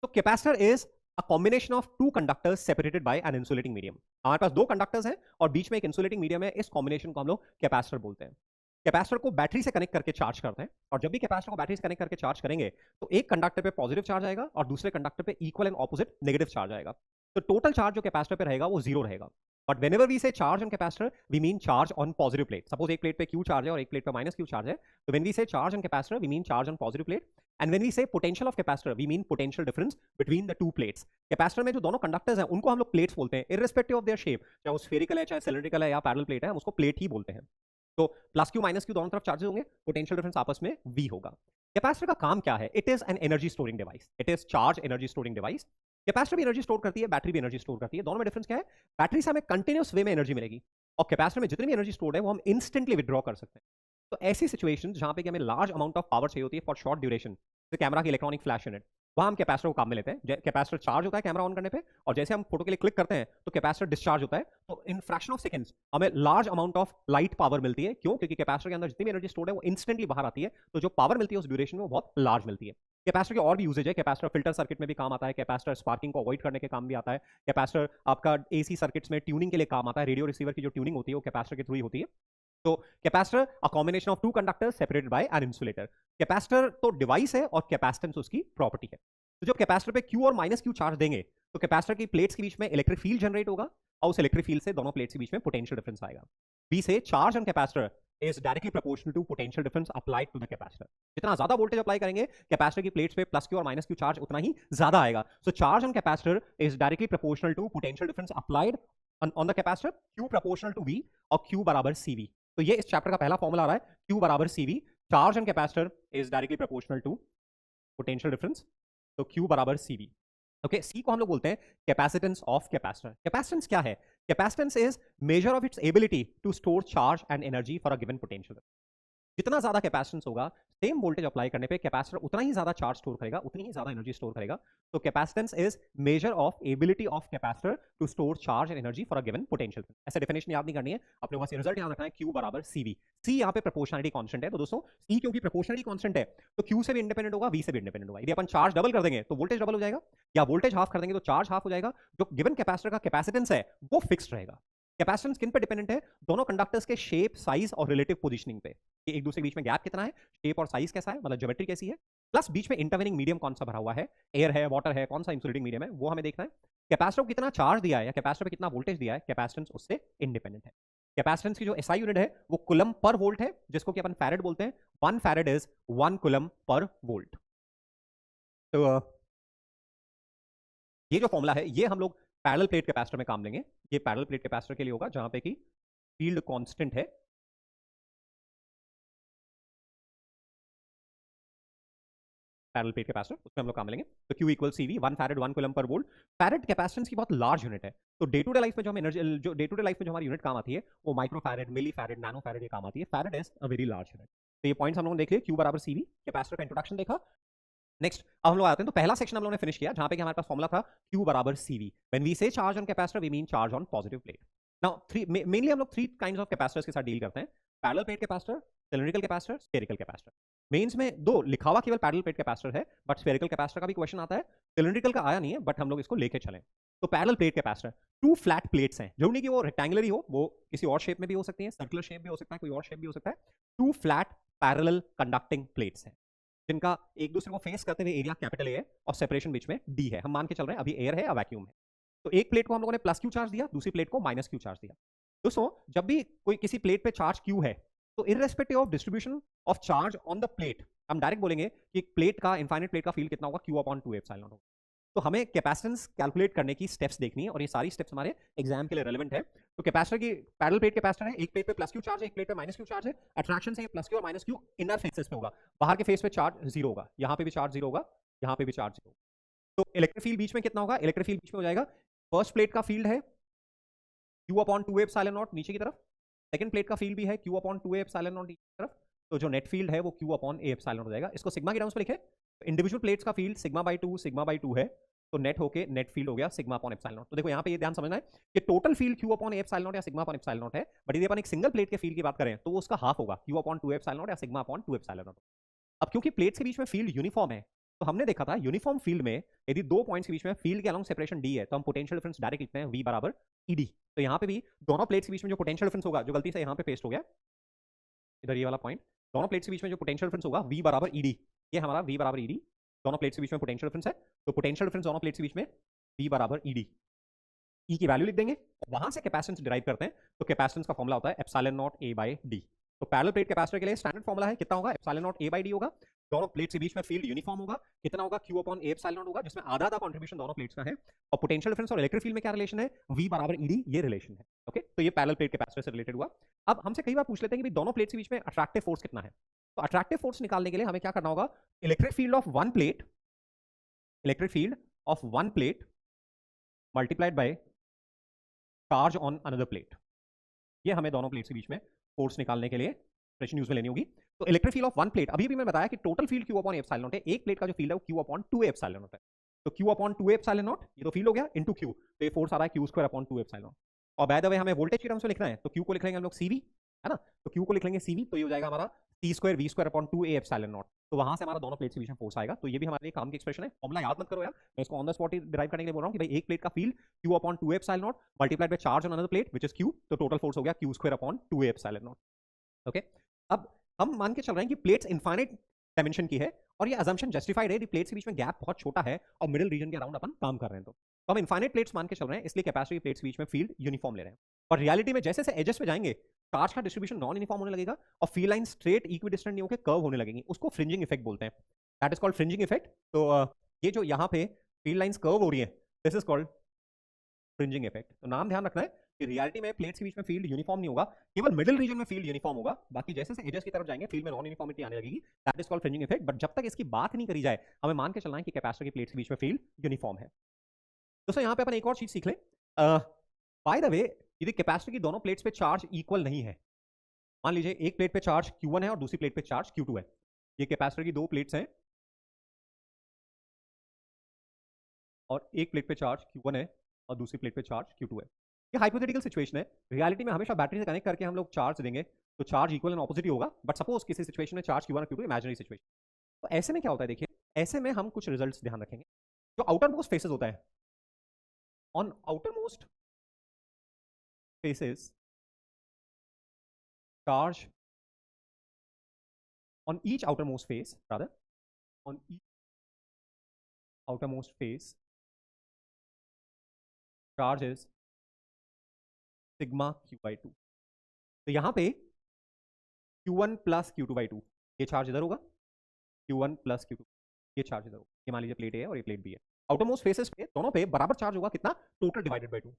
तो capacitor is a combination of two conductors separated by an insulating medium. हमारे पास दो कंडक्टर्स हैं और बीच में एक इंसुलेटिंग मीडियम है। इस कॉम्बिनेशन को हम लोग कैपेसिटर बोलते हैं। कैपेसिटर को बैटरी से कनेक्ट करके चार्ज करते हैं, और जब भी कैपेसिटर को बैटरी से कनेक्ट करके चार्ज करेंगे तो एक कंडक्टर पे पॉजिटिव चार्ज आएगा और दूसरे कंडक्टर पे equal and opposite negative charge आएगा। तो टोटल चार्ज जो कैपेसिटर पे रहेगा वो जीरो रहेगा। But whenever we say charge on capacitor we mean charge on positive plate. Suppose एक प्लेट पे Q चार्ज है और एक प्लेट पे माइनस Q चार्ज है, तो when we say charge on capacitor we mean charge on positive plate, and when we say potential of capacitor we mean potential difference between the two plates. Capacitor में जो दोनों conductors हैं उनको हम लोग plates बोलते हैं, irrespective of their shape, चाहे वो स्फेरिकल है, चाहे सिलिंड्रिकल है या पैरेलल प्लेट है, हम उसको प्लेट ही बोलते हैं। तो प्लस क्यू माइनस क्यू दोनों तरफ चार्जेस होंगे, पोटेंशियल डिफरेंस आपस में V होगा। कैपेसिटर का काम क्या है? It is an energy storing device, it is charge energy storing device. Capacitor भी एनर्जी स्टोर करती है, बैटरी भी एनर्जी स्टोर करती है। दोनों में डिफरेंस क्या है? बैटरी से हमें कंटिन्यूस वे में एनर्जी मिलेगी और कैपेसिटर में जितनी भी एनर्जी स्टोर्ड है वो हम इंस्टेंटली विड्रॉ कर सकते हैं। तो ऐसी सिचुएशन जहां पे कि हमें लार्ज अमाउंट ऑफ पावर चाहिए होती है फॉर शॉर्ट ड्यूरेशन, जैसे कैमरा की इलेक्ट्रॉनिक फ्लैश यूनिट, वहां हम कैपेसिटर को काम में लेते हैं। कैपेसिटर चार्ज होता है कैमरा ऑन करने पे, और जैसे हम फोटो के लिए क्लिक करते हैं तो कैपेसिटर डिस्चार्ज होता है। तो इन फ्रैक्शन ऑफ सेकंड्स हमें large amount of light power मिलती है। क्यों? क्योंकि कैपेसिटर के अंदर जितनी भी एनर्जी स्टोर्ड है वो इंस्टेंटली बाहर आती है, तो जो पावर मिलती है उस ड्यूरेशन में वो बहुत लार्ज मिलती है। कैपेसिटर के और भी यूजेज है। कैपेसिटर फिल्टर सर्किट में भी काम आता है, कैपेसिटर स्पार्किंग को अवॉइड करने के काम भी आता है, कैपेसिटर आपका एसी सर्किट्स में ट्यूनिंग के लिए काम आता है। रेडियो रिसीवर की जो ट्यूनिंग होती है वो कैपेसिटर के थ्रू ही होती है। तो capacitor a combination of two conductors separated by an insulator. Capacitor तो डिवाइस है और कैपेसिटेंस उसकी प्रॉपर्टी है। तो जब कैपेसिटर पे क्यू और माइनस क्यू चार्ज देंगे तो कैपेसिटर की प्लेट्स के बीच में इलेक्ट्रिक फील्ड जनरेट होगा और उस इलेक्ट्रिक फील्ड से दोनों प्लेट्स के बीच में पोटेंशियल डिफरेंस आएगा। बी से charge on capacitor is directly proportional to potential difference applied to the capacitor. जितना ज्यादा वोल्टेज अप्लाई करेंगे कैपेसिटर की प्लेट्स पे प्लस क्यू और माइनस क्यू चार्ज उतना ही ज्यादा आएगा। So charge on capacitor is directly proportional to potential difference applied on the capacitor, Q proportional to V और Q बराबर CV। तो ये इस चैप्टर का पहला फॉर्मूला आ रहा है, Q बराबर CV। Charge on capacitor is directly proportional to potential difference, तो Q बराबर CV। ओके, सी को हम लोग बोलते हैं कैपेसिटेंस ऑफ कैपेसिटर। कैपेसिटेंस क्या है? Capacitance is measure of its ability to store charge and energy for a given potential. जितना ज्यादा कैपेसिटेंस होगा, सेम वोल्टेज अप्लाई करने पे कैपेसिटर उतना ही ज्यादा चार्ज स्टोर करेगा, उतनी ही ज्यादा एनर्जी स्टोर करेगा। तो capacitance is measure of ability of capacitor to store charge and energy for a given potential. ऐसे डेफिनेशन याद नहीं करनी है, अपने पास रिजल्ट याद रखना है, Q बराबर CV। सी यहाँ पे प्रोपोर्शनलिटी कांस्टेंट है, तो दोस्तों सी क्योंकि प्रोपोर्शनलिटी कांस्टेंट है तो Q से भी इंडिपेंडेंट होगा, V से भी इंडिपेंडेंट होगा। यदि अपन चार्ज डबल कर देंगे तो वोल्टेज डबल हो जाएगा, या वोल्टेज हाफ कर देंगे तो चार्ज हाफ हो जाएगा। जो गिवन कैपेसिटर का कैपेसिटेंस है वो फिक्स्ड रहेगा। कैपेसिटेंस किन पे डिपेंडेंट है? दोनों कंडक्टर्स के शेप, साइज और रिलेटिव पोजीशनिंग पे, कि एक दूसरे के बीच में गैप कितना है, शेप और साइज कैसा है, मतलब ज्योमेट्री कैसी है, प्लस बीच में इंटरवेनिंग मीडियम कौन सा भरा हुआ है, एयर है, वाटर है, कौन सा इंसुलेटिंग मीडियम है, वो हमें देखना है। कैपेसिटर को कितना चार्ज दिया है या कैपेसिटर पे कितना वोल्टेज दिया है, कैपेसिटेंस उससे इंडिपेंडेंट है। कैपेसिटेंस की जो एसआई यूनिट है वो कुलम पर वोल्ट है, जिसको कि अपन फैरेड बोलते हैं। 1 farad is 1 coulomb per volt. तो ये जो फॉर्मूला है ये हम लोग पैरेलल प्लेट कैपेसिटर में काम लेंगे। ये पैरेलल प्लेट कैपेसिटर के लिए होगा जहां पे कि फील्ड कांस्टेंट है। पैरेलल प्लेट कैपेसिटर उसमें हम लोग काम लेंगे। तो Q equal CV, 1 farad 1 coulomb per volt. Farad capacitance की बहुत लार्ज यूनिट है। तो डे टू डे लाइफ में जो हम एनर्जी, जो डे टू डे लाइफ में जो हमारी यूनिट काम आती है वो माइक्रो फैरेड, मिली फैरेड, नैनो फैरेड ये काम आती है। Farad is a very large unit. तो ये पॉइंट्स हम लोगों ने देख लिए, Q बराबर CV, कैपेसिटर का इंट्रोडक्शन देखा। नेक्स्ट अब हम लोग आते हैं, तो पहला सेक्शन हम लोगों ने फिनिश किया जहां पे कि हमारे पास फॉर्मूला था Q बराबर CV। When we say charge on capacitor we mean charge on positive plate. Now mainly हम लोग 3 काइंड्स ऑफ कैपेसिटर्स के साथ डील करते हैं, parallel plate capacitor, cylindrical capacitor, spherical capacitor. Mains में दो लिखा हुआ केवल पैरेलल प्लेट कैपेसिटर है, बट स्फेरिकल कैपेसिटर का भी क्वेश्चन आता है। सिलिंड्रिकल का आया नहीं है, बट हम लोग इसको लेके चलें। तो parallel plate capacitor 2 flat plates हैं, जरूरी नहीं कि वो रेक्टेंगुलर ही हो, वो किसी और शेप में भी हो सकती है, सर्कुलर शेप भी हो सकता है, कोई और शेप भी हो सकता है। 2 फ्लैट पैरेलल कंडक्टिंग प्लेट्स हैं जिनका एक दूसरे को फेस करते हुए एरिया कैपिटल ए है और सेपरेशन बीच में D है। हम मान के चल रहे हैं अभी एयर है या वैक्यूम है। तो एक प्लेट को हम लोगों ने प्लस क्यू चार्ज दिया, दूसरी प्लेट को माइनस क्यू चार्ज दिया। दोस्तों जब भी कोई किसी प्लेट पे चार्ज क्यू है तो irrespective of distribution of charge on the plate हम डायरेक्ट बोलेंगे कि प्लेट का, इनफाइनाइट प्लेट का फील्ड कितना होगा, Q अपॉन 2 एप्सिलॉन होगा। तो हमें कैपेसिटेंस कैलकुलेट करने की स्टेप्स देखनी है और ये सारी स्टेप्स हमारे एग्जाम के लिए रेलेवेंट है। तो कैपेसिटर की पैरेलल प्लेट कैपेसिटर है, एक प्लेट पे प्लस क्यू चार्ज है, एक प्लेट पे माइनस क्यू चार्ज है। अट्रैक्शन से प्लस क्यू और माइनस क्यू इनर फेसेस पे होगा, बाहर के फेस पे चार्ज जीरो होगा, यहाँ पे भी चार्ज जीरो होगा, यहाँ पे भी चार्ज जीरो। तो इलेक्ट्रिक फील्ड बीच में कितना होगा? इलेक्ट्रिक फील्ड बीच में हो जाएगा, फर्स्ट प्लेट का फील्ड है Q अपॉन 2 एप्सिलॉन नॉट नीचे की तरफ, सेकंड प्लेट का फील्ड भी है Q अपॉन 2 एप्सिलॉन नॉट नीचे की तरफ। तो जो नेट फील्ड है वो Q अपॉन A एप्सिलॉन हो जाएगा। इसको सिग्मा के टर्म्स में लिखे, इंडिविजुअल प्लेट्स का फील्ड सिग्मा बाई 2 है, तो नेट होके नेट फील्ड हो गया सिग्मा अपॉन एप्सिलॉन नॉट। तो देखो यहाँ पे ये ध्यान समझना है कि total field Q upon A epsilon not या सिग्मा अपॉन एप्सिलॉन नॉट है, बट यदि अपन एक सिंगल प्लेट के फील्ड की बात करें तो वो उसका हाफ होगा, Q अपॉन 2 एप्सिलॉन नॉट या सिग्मा अपॉन 2 एप्सिलॉन नॉट। अब क्योंकि प्लेट्स के बीच में फील्ड यूनिफॉर्म है तो हमने देखा था यूनिफॉर्म फील्ड में यदि दो पॉइंट्स के बीच में फील्ड के अलोंग सेपरेशन डी है तो हम पोटेंशियल डिफरेंस डायरेक्ट लिखते हैं V बराबर ईडी। तो यहाँ पे भी दोनों प्लेट्स के बीच में जो पोटेंशियल डिफरेंस होगा, जो गलती से यहाँ पे पेस्ट हो गया इधर ये वाला पॉइंट, दोनों प्लेट्स के बीच में जो पोटेंशियल डिफरेंस होगा V बराबर ईडी, ये हमारा V बराबर ईडी, दोनों प्लेट्स के बीच में पोटेंशियल डिफरेंस है। तो पोटेंशियल डिफरेंस दोनों प्लेट्स के बीच में V बराबर ईडी, ई की वैल्यू लिख देंगे, वहां से कैपेसिटेंस डिराइव करते हैं। तो कैपेसिटेंस का फॉर्मूला होता है epsilon naught A by D। तो पैरेलल प्लेट कैपेसिटर के लिए स्टैंडर्ड फॉर्मूला है, कितना होगा, epsilon naught A by D होगा। दोनों प्लेट्स के बीच में फील्ड यूनिफॉर्म होगा, कितना होगा, Q upon A epsilon not होगा, जिसमें आधा आधा कंट्रीब्यूशन दोनों प्लेट्स का है। और पोटेंशियल डिफरेंस और इलेक्ट्रिक फील्ड में क्या रिलेशन है, V बराबर ED, ये रिलेशन है। ओके, तो ये पैरेलल प्लेट कैपेसिटर से रिलेटेड हुआ। अब हमसे कई बार पूछ लेते हैं कि दोनों प्लेट्स के बीच में अट्रैक्टिव फोर्स कितना है। तो अट्रैक्टिव फोर्स निकालने के लिए हमें क्या करना होगा, electric field of one plate, electric field of one plate multiplied by charge on another plate, ये हमें दोनों प्लेट्स के बीच में फोर्स निकालने के लिए एक्सप्रेशन यूज में लेनी होगी। तो electric field of one plate, अभी भी मैं बताया कि total field Q upon epsilon not है, एक प्लेट का जो फील्ड है वो Q अपॉन 2 एप्सिलॉन नॉट है। तो Q अपॉन 2 एप्सिलॉन नॉट, ये तो फील्ड हो गया, इनटू Q, तो ये फोर्स आ रहा है Q square upon 2 epsilon not. और बाय द वे हमें वोल्टेज की टर्म्स में लिखना है, तो Q को लिख लेंगे हम लोग CV, है ना, तो Q को लिख लेंगे CV, तो ये हो जाएगा हमारा T square V square upon 2 A epsilon naught. तो वहां से हमारा दोनों प्लेट्स के बीच में फोर्स आएगा। तो ये भी हमारे लिए काम की एक्सप्रेशन है, फॉर्मूला याद मत करो यार, मैं इसको on the spot he derive करने के लिए बोल रहा हूं कि भाई एक प्लेट का field Q upon 2 epsilon not multiplied by charge on another plate which is Q, तो टोटल फोर्स हो गया Q square upon 2 A epsilon not. Okay, अब हम मान के चल रहे हैं कि प्लेट्स इनफाइनाइट डायमेंशन की है और ये अजम्पशन जस्टिफाइड है कि प्लेट्स के बीच में गैप बहुत छोटा है और मिडिल रीजन के अराउंड अपन काम कर रहे हैं। तो हम इनफाइनाइट प्लेट्स मान के चल रहे हैं, इसलिए कैपेसिटी प्लेट्स के बीच में फील्ड यूनिफॉर्म ले रहे हैं। और रियलिटी में जैसे जैसे एजेस पे जाएंगे चार्ज का डिस्ट्रीब्यूशन नॉन यूनिफॉर्म होने लगेगा और फील्ड लाइन स्ट्रेट इक्विडिस्टेंट नहीं होकर कर्व होने लगेंगी, उसको फ्रिंजिंग इफेक्ट बोलते हैं, that is called fringing effect. तो ये जो यहाँ पे फील्ड लाइंस कर्व हो रही है, this is called fringing effect. तो नाम ध्यान रखना है कि रियलिटी में प्लेट्स के बीच में फील्ड यूनिफॉर्म नहीं होगा, केवल मिडिल रीजन में फील्ड यूनिफॉर्म होगा, बाकी जैसे जैसे एजेस की तरफ जाएंगे फील्ड में नॉन यूनिफॉर्मिटी आने लगेगी, that is called fringing effect. But जब तक इसकी बात नहीं करी जाए हमें मान के चलना है कि कैपेसिटर की प्लेट्स के बीच में फील्ड यूनिफॉर्म है। दोस्तों यहाँ पे अपन एक और चीज सीख लें, बाय द वे यदि कैपेसिटर की दोनों प्लेट्स पे चार्ज इक्वल नहीं है, मान लीजिए एक प्लेट पे चार्ज Q1 है और दूसरी प्लेट पे चार्ज Q2 है, ये कैपेसिटर की दो प्लेट्स हैं और एक प्लेट पे चार्ज Q1 है और दूसरी प्लेट पे चार्ज Q2 है। ये हाइपोथेटिकल सिचुएशन है, रियलिटी में हमेशा बैटरी से कनेक्ट करके हम लोग चार्ज देंगे तो चार्ज इक्वल एंड ऑपोजिट ही होगा, बट सपोज किसी सिचुएशन में चार्ज Q1 और Q2 इमेजिनरी सिचुएशन, तो ऐसे में क्या होता है, देखिए ऐसे में हम कुछ रिजल्ट्स ध्यान रखेंगे। जो आउटर मोस्ट फेसेस होता है, on outer most faces charge on each outermost face, rather on each outermost face charge is sigma q by 2। तो यहां पे Q1 प्लस Q2 by 2, ये चार्ज इधर होगा, Q1 प्लस Q2, ये चार्ज इधर होगा। ये मान लीजिए प्लेट ए है और ये प्लेट बी है, आउटरमोस्ट फेसेस पे दोनों पे बराबर चार्ज होगा, कितना, टोटल डिवाइडेड बाय 2।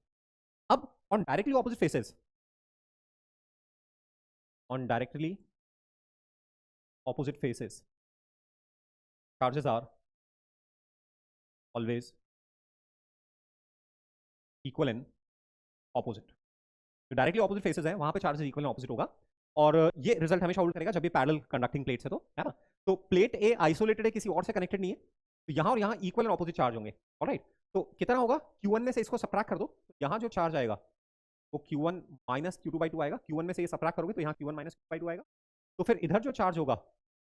अब on directly opposite faces, on directly opposite faces charges are always equal and opposite। जो डायरेक्टली ऑपोजिट फेसेस है वहां पे चार्जेस इक्वल एंड ऑपोजिट होगा, और ये रिजल्ट हमेशा होल्ड करेगा जब ये पैरेलल कंडक्टिंग प्लेट्स है, तो है ना। तो प्लेट ए आइसोलेटेड है, किसी और से कनेक्टेड नहीं है, तो यहाँ और यहाँ इक्वल एंड ऑपोजिट चार्ज होंगे, ऑलराइट। तो कितना होगा, Q1 में से इसको सबट्रैक्ट कर दो, तो यहाँ जो चार्ज आएगा वो Q1 माइनस Q2 by 2 आएगा, Q1 में से ये सबट्रैक्ट करोगे तो यहाँ Q1 माइनस Q2 by 2 आएगा, तो फिर इधर जो चार्ज होगा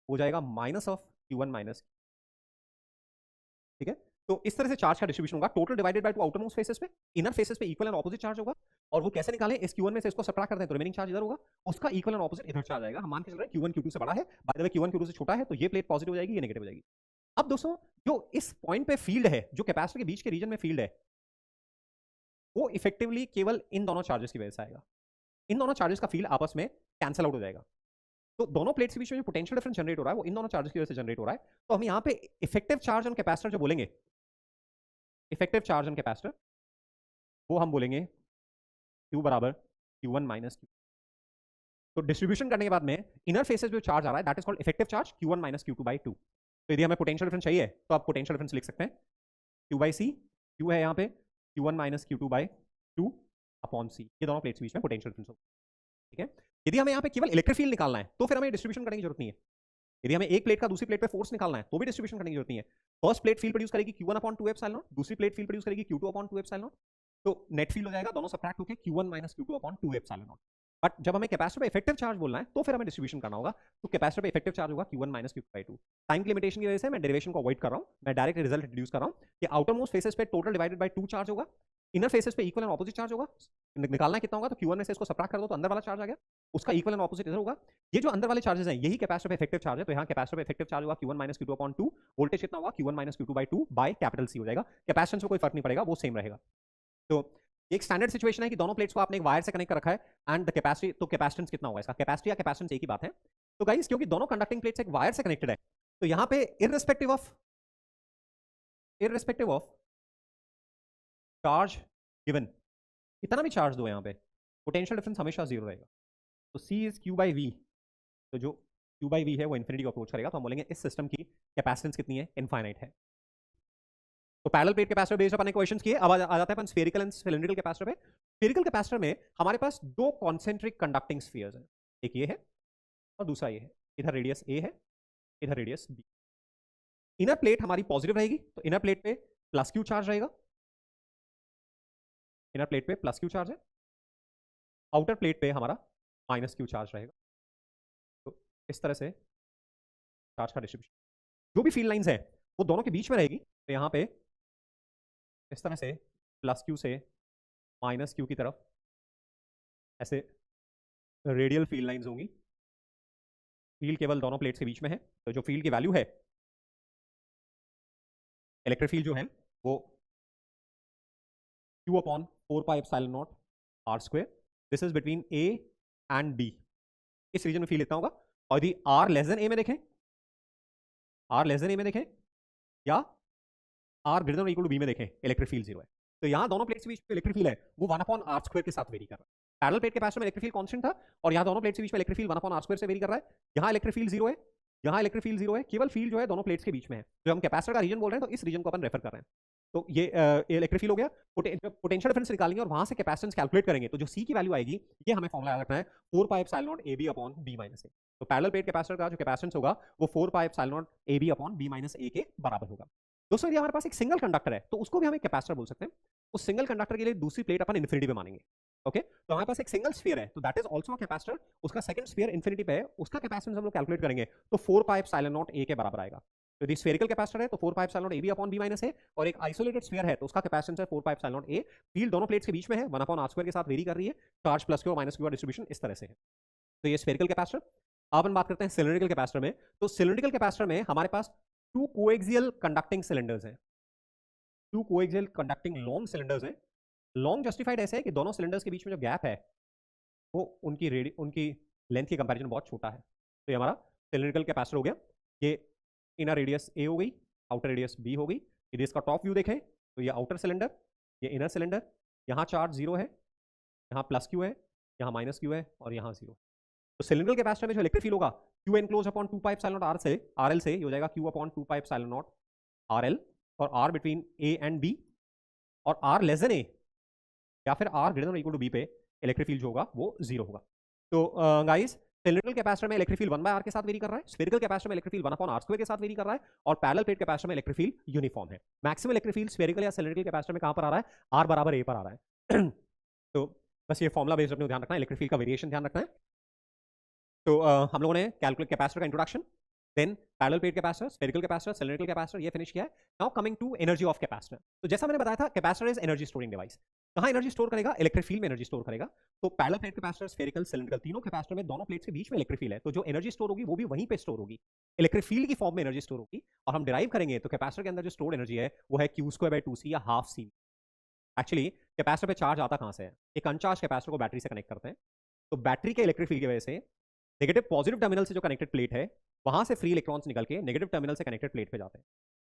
हो जाएगा माइनस ऑफ Q1 माइनस, ठीक है। तो इस तरह से चार्ज का डिस्ट्रीब्यूशन होगा, total divided by 2 outer most faces पे, इनर फेसेस पे इक्वल एंड ऑपोजिट चार्ज होगा। और वो कैसे निकालें, इस Q1 में से इसको सबट्रैक्ट करते हैं तो रिमेनिंग चार्ज इधर होगा, उसका इक्वल एंड ऑपोजिट इधर चार्ज आएगा। हम मान के चल रहे हैं Q1 Q2 से बड़ा है, bye the way Q1 Q2 से छोटा है, तो ये प्लेट पॉजिटिव हो जाएगी, ये नेगेटिव हो जाएगी। अब दोस्तों जो इस पॉइंट पे फील्ड है, जो कैपेसिटर के बीच के रीजन में फील्ड है, वो इफेक्टिवली केवल इन दोनों चार्जेस की वजह से आएगा। इन दोनों चार्जेस का फील्ड आपस में कैंसिल आउट हो जाएगा, तो दोनों प्लेट्स के बीच में जो पोटेंशियल डिफरेंस जनरेट हो रहा है वो इन दोनों चार्जेस की वजह से जनरेट हो रहा है। तो हम यहाँ पे इफेक्टिव चार्ज ऑन कैपेसिटर जो बोलेंगे, इफेक्टिव चार्ज ऑन कैपेसिटर, वो हम बोलेंगे Q बराबर Q1 माइनस Q। तो डिस्ट्रीब्यूशन करने के बाद में इनर फेसेस जो चार्ज आ रहा है that is called effective charge Q1 minus Q2 by 2। तो यदि हमें पोटेंशियल डिफरेंस चाहिए तो आप पोटेंशियल डिफरेंस लिख सकते हैं Q by C, Q है यहाँ पे Q1 minus Q2 by 2 upon C, ये दोनों प्लेट्स के बीच में पोटेंशियल डिफरेंस होगा, ठीक है। यदि हमें यहाँ पे केवल इलेक्ट्रिक फील्ड निकालना है तो फिर हमें डिस्ट्रीब्यूशन करने की जरूरत नहीं है। यदि हमें एक प्लेट का दूसरी प्लेट पे फोर्स निकालना है तो भी डिस्ट्रीब्यूशन करने की जरूरत नहीं है। फर्स्ट प्लेट फील्ड प्रोड्यूस करेगी Q1 अपॉन 2 एप्सिलॉन नॉट, दूसरी प्लेट फील्ड प्रोड्यूस करेगी Q2 अपॉन 2 एप्सिलॉन नॉट, तो नेट फील्ड हो जाएगा दोनों सबट्रैक्ट होकर Q1 minus Q2 upon 2 epsilon not. But जब हमें कैपेसिटर पे इफेक्टिव चार्ज बोलना है तो फिर हमें डिस्ट्रीब्यूशन करना होगा। तो कैपेसिटर पे इफेक्टिव चार्ज होगा Q1 माइनस Q2/2। टाइम की लिमिटेशन की वजह से मैं डेरिवेशन को अवॉइड कर रहा हूं, मैं डायरेक्ट रिजल्ट इंट्रोड्यूस कर रहा हूं कि आउटर मोस्ट फेसेस पे टोटल डिवाइडेड बाय 2 चार्ज होगा, इनर फेसेस पे इक्वल एंड ऑपोजिट चार्ज होगा। निकालना कितना होगा, तो Q1 में से इसको सबट्रैक्ट कर दो तो अंदर वाला चार्ज आ गया, उसका इक्वल एंड ऑपोजिट इधर होगा। ये जो अंदर वाले चार्जेस हैं यही कैपेसिटर पे इफेक्टिव चार्ज है, तो यहाँ कैपेसिटर पे इफेक्टिव चार्ज होगा Q1 माइनस Q2/2। वोल्टेज कितना होगा, Q1 minus Q2/2 by capital C हो जाएगा। कैपेसिटेंस में कोई फर्क नहीं पड़ेगा, वो सेम रहेगा। तो एक स्टैंडर्ड सिचुएशन है कि दोनों प्लेट्स को आपने एक वायर से कनेक्ट कर रखा है एंड द कैपेसिटी, तो कैपेसिटेंस कितना होगा इसका, कैपेसिटी या कैपेसिटेंस एक ही बात है। तो गाइस क्योंकि दोनों कंडक्टिंग प्लेट्स एक वायर से कनेक्टेड है, तो यहाँ पे इररिस्पेक्टिव ऑफ चार्ज गिवन, कितना भी चार्ज दो यहाँ पे, पोटेंशियल डिफरेंस हमेशा जीरो रहेगा। तो C इज Q/V, तो जो Q/V है वो इन्फिनिटी को अप्रोच करेगा, तो हम बोलेंगे इस सिस्टम की कैपेसिटेंस कितनी है, इनफाइनाइट है। तो पैरेलल प्लेट कैपेसिटर बेस्ड अपन ने क्वेश्चंस किए। अब आ जाता है अपन स्फेरिकल एंड सिलिंड्रिकल कैपेसिटर पे। स्फेरिकल कैपेसिटर में हमारे पास दो कॉन्सेंट्रिक कंडक्टिंग स्फीयर्स हैं, एक ये है और दूसरा ये है। इधर रेडियस A है, इधर रेडियस B। इनर प्लेट हमारी पॉजिटिव रहेगी, तो इनर प्लेट पे प्लस Q चार्ज रहेगा, इनर प्लेट पे प्लस Q चार्ज है, आउटर प्लेट पे हमारा माइनस Q चार्ज रहेगा। तो इस तरह से चार्ज का डिस्ट्रीब्यूशन, जो भी फील्ड लाइंस है वो दोनों के बीच में रहेगी। तो यहाँ पे इस तरह से प्लस Q से माइनस Q की तरफ ऐसे रेडियल फील्ड लाइंस होंगी। फील्ड केवल दोनों प्लेट्स के बीच में है, तो जो फील्ड की वैल्यू है, इलेक्ट्रिक फील्ड जो है वो Q/4πε0 r²। This is between A and B। इस रीजन में फील्ड इतना होगा। और यदि R लेस देन A में देखें, R लेस देन A में देखें या R greater than equal to B में देखें, इलेक्ट्रिक फील्ड जीरो है। तो यहाँ दोनों प्लेट्स के बीच में इलेक्ट्रिक फील्ड है वो 1/r² के साथ वेरी कर रहा है। पैरेलल प्लेट के कैपेसिटर में इलेक्ट्रिक फील्ड कांस्टेंट था, और यहाँ दोनों प्लेट्स के बीच में इलेक्ट्रिक फील्ड 1/r² से वेरी कर रहा है। यहाँ इलेक्ट्रिक फील्ड जीरो है, यहाँ इलेक्ट्रिक फील्ड जीरो है, केवल फील्ड जो है दोनों प्लेट्स के बीच में है। जो हम कैपेसिटर का रीजन बोल रहे हैं, तो इस रीजन को अपन रेफर कर रहे हैं। तो ये इलेक्ट्रिक फील्ड हो गया। पोटेंशियल डिफरेंस निकालेंगे और वहां से कैपेसिटेंस कैलकुलेट करेंगे, तो जो C की वैल्यू आएगी, ये हमें फॉर्मूला याद रखना है, 4πε0 AB/B-A। तो पैरेलल प्लेट कैपेसिटर का जो कैपेसिटेंस होगा वो 4πε0 AB/B-A के बराबर होगा। दोस्तों यदि हमारे पास एक सिंगल कंडक्टर है तो उसको भी हम एक कैपेसिटर बोल सकते हैं। उस सिंगल कंडक्टर के लिए दूसरी प्लेट अपन इन्फिनिटी पे मानेंगे। ओके, तो हमारे पास एक सिंगल स्फीयर है, तो that is also a capacitor. उसका सेकंड स्फीयर इन्फिनिटी पे है, उसका कैपेसिटेंस हम लोग कैलकुलेट करेंगे तो 4πε0 A के बराबर आएगा। तो यदि स्फेरिकल कैपेसिटर है तो 4πε0 AB/B- है, और एक आइसोलेटेड स्फीयर है तो उसका कैपेसिटेंस है 4πε0 A। फील्ड दोनों प्लेट्स के बीच में है, 1/r² के साथ वेरी कर रही है। चार्ज प्लस Q और माइनस Q का डिस्ट्रीब्यूशन इस तरह से है। तो ये स्फेरिकल कैपेसिटर। अब हम बात करते हैं सिलिंड्रिकल कैपेसिटर में। तो सिलिंड्रिकल कैपेसिटर में हमारे पास टू कोएक्सियल कंडक्टिंग सिलेंडर्स हैं, two coaxial conducting long cylinders हैं। लॉन्ग जस्टिफाइड ऐसे है कि दोनों सिलेंडर्स के बीच में जो गैप है वो उनकी लेंथ के कंपैरिजन बहुत छोटा है। तो ये हमारा सिलिंड्रिकल कैपेसिटर हो गया। ये इनर रेडियस A हो गई, आउटर रेडियस B हो गई। यदि इसका टॉप व्यू देखें तो ये आउटर सिलेंडर, ये इनर सिलेंडर, यहाँ चार्ज जीरो है, यहाँ प्लस Q है, यहाँ माइनस Q है और यहाँ जीरो। तो सिलिंड्रिकल कैपेसिटर में जो इलेक्ट्रिक फील्ड होगा Q एनक्लोज अपॉन 2πε0 RL से ये हो जाएगा Q/2πε0 RL और R between A and B, और R लेस देन A या फिर R greater than equal to B पे इलेक्ट्रिक फील्ड जो होगा वो जीरो होगा। तो गाइस सिलिंड्रिकल कैपेसिटर में इलेक्ट्रिक फील्ड 1/r के साथ वेरी कर रहा है, स्फेरिकल कैपेसिटर में इलेक्ट्रिक फील्ड 1/r² के साथ वेरी कर रहा है, और पैरेलल प्लेट कैपेसिटर में इलेक्ट्रिक फील्ड यूनिफॉर्म है। मैक्सिमम इलेक्ट्रिक फील्ड स्फेरिकल या सिलिंड्रिकल कैपेसिटर में कहां पर आ रहा है, R बराबर A पर आ रहा है। तो बस ये फॉर्मुला बेस्ड अपने ध्यान रखना है, इलेक्ट्रिक फील्ड का वेरिएशन ध्यान रखना है। तो हम लोगों ने कैलकुलेट कैपेसिटर का introduction, then parallel plate capacitor, spherical capacitor, cylindrical capacitor, ये फिनिश किया है। Now coming to energy of capacitor. तो जैसा मैंने बताया था capacitor is energy storing device. कहां एनर्जी स्टोर करेगा, इलेक्ट्रिक फील्ड में एनर्जी स्टोर करेगा। तो parallel plate capacitor, spherical, cylindrical, तीनों कैपेसिटर में दोनों प्लेट्स के बीच में इलेक्ट्रिक फील्ड है, तो जो एनर्जी स्टोर होगी वो भी वहीं पे स्टोर होगी, इलेक्ट्रिक फील्ड की फॉर्म में एनर्जी स्टोर होगी। और हम डिराइव करेंगे तो कैपेसिटर के अंदर जो स्टोर्ड एनर्जी है वो है Q²/2C या हाफ C। एक्चुअली कैपेसिटर पे चार्ज आता कहां से है, एक अनचार्ज कैपेसिटर को बैटरी से कनेक्ट करते हैं, तो बैटरी के इलेक्ट्रिक फील्ड की वजह से नेगेटिव पॉजिटिव टर्मिनल से जो कनेक्टेड प्लेट है वहां से फ्री इलेक्ट्रॉन्स निकल के नेगेटिव टर्मिनल से कनेक्टेड प्लेट पे जाते हैं।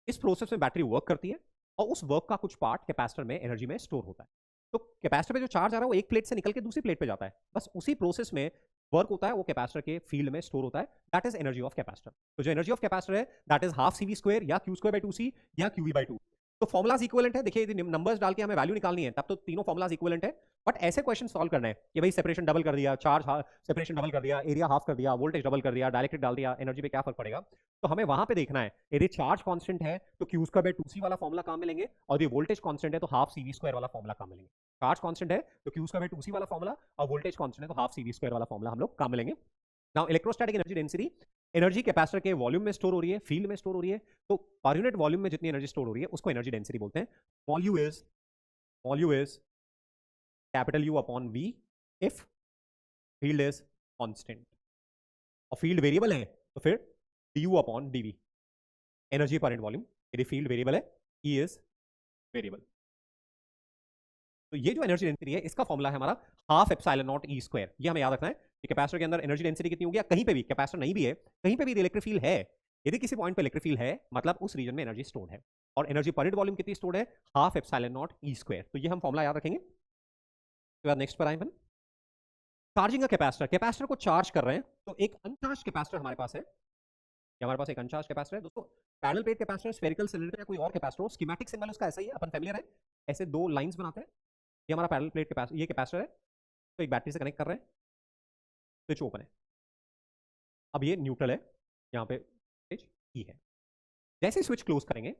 इस प्रोसेस में बैटरी वर्क करती है और उस वर्क का कुछ पार्ट कैपेसिटर में एनर्जी में स्टोर होता है। तो कैपेसिटर पे जो चार्ज आ रहा है वो एक प्लेट से निकल के दूसरी प्लेट पे जाता है, बस उसी प्रोसेस में वर्क होता है, वो कैपेसिटर के फील्ड में स्टोर होता है। That is energy of capacitor. तो जो एनर्जी ऑफ कैपेसिटर है दैट इज हाफ CV² या Q²/2C या QV/2। तो फॉर्मुलाज इक्विवेलेंट है, देखिए यदि नंबर्स डाल के हमें वैल्यू निकालनी है तब तो तीनों फॉर्मुलाज इक्विवेलेंट है, बट ऐसे क्वेश्चन सॉल्व करना है कि भाई सेपरेशन डबल कर दिया, चार्ज सेपरेशन डबल कर दिया, एरिया हाफ कर दिया, वोल्टेज डबल कर दिया, डायरेक्ट्रिक डाल दिया, एनर्जी पे क्या फर्क पड़ेगा। तो हमें वहां पे देखना है यदि चार्ज कांस्टेंट है तो क्यू स्क्वायर बाय 2c वाला फॉर्मुला काम में लेंगे, और यदि वोल्टेज कांस्टेंट है तो हाफ सीवी स्क्वायर वाला फॉर्मुला काम में लेंगे। चार्ज कांस्टेंट है तो क्यू स्क्वायर बाय 2c वाला फॉर्मुला, और वोल्टेज कांस्टेंट है तो हाफ सीवी स्क्वायर वाला फॉर्मुला हम लोग काम में लेंगे। Now electrostatic energy density, energy capacitor के वॉल्यूम में स्टोर हो रही है, फील्ड में स्टोर हो रही है, तो पर यूनिट वॉल्यूम में जितनी एनर्जी स्टोर हो रही है उसको एनर्जी डेंसिटी बोलते हैं। Volume is capital U upon V if field is constant, और फील्ड वेरिएबल है तो फिर D U upon D V, energy per unit volume. यदि फील्ड वेरिएबल है, ई इज वेरिएबल। तो ये जो एनर्जी डेंसिटी है इसका फॉर्मुला है हमारा half epsilon not E square. ये हमें याद रखना है कि कैपेसिटर के अंदर एनर्जी डेंसिटी कितनी होगी, कहीं पे भी कैपेसिटर नहीं भी है, कहीं पे भी इलेक्ट्रिक फील्ड है, यदि किसी पॉइंट पे इलेक्ट्रिक फील्ड है मतलब उस रीजन में एनर्जी स्टोर्ड है, और एनर्जी पर यूनिट वॉल्यूम कितनी स्टोर्ड है, half epsilon not E square. तो ये हम फॉर्मुला याद रखेंगे। उसके बाद नेक्स्ट पर आए अपन, चार्जिंग अ कैपेसिटर, कैपेसिटर को चार्ज कर रहे हैं, तो एक अनचार्ज कैपेसिटर हमारे पास है, ये हमारे पास एक अनचार्ज कैपेसिटर है दोस्तों। Parallel plate capacitor, spherical cylinder या कोई और कैपेसिटर हो, स्कीमेटिक सिंबल उसका ऐसा ही है, अपन फेमिलियर है, ऐसे दो लाइंस बनाते हैं। ये हमारा पैरेलल प्लेट कैपेसिटर, ये कैपेसिटर है, तो एक बैटरी से कनेक्ट कर रहे हैं, स्विच ओपन है, अब ये न्यूट्रल है, यहाँ पे स्विच ई है। जैसे ही स्विच क्लोज करेंगे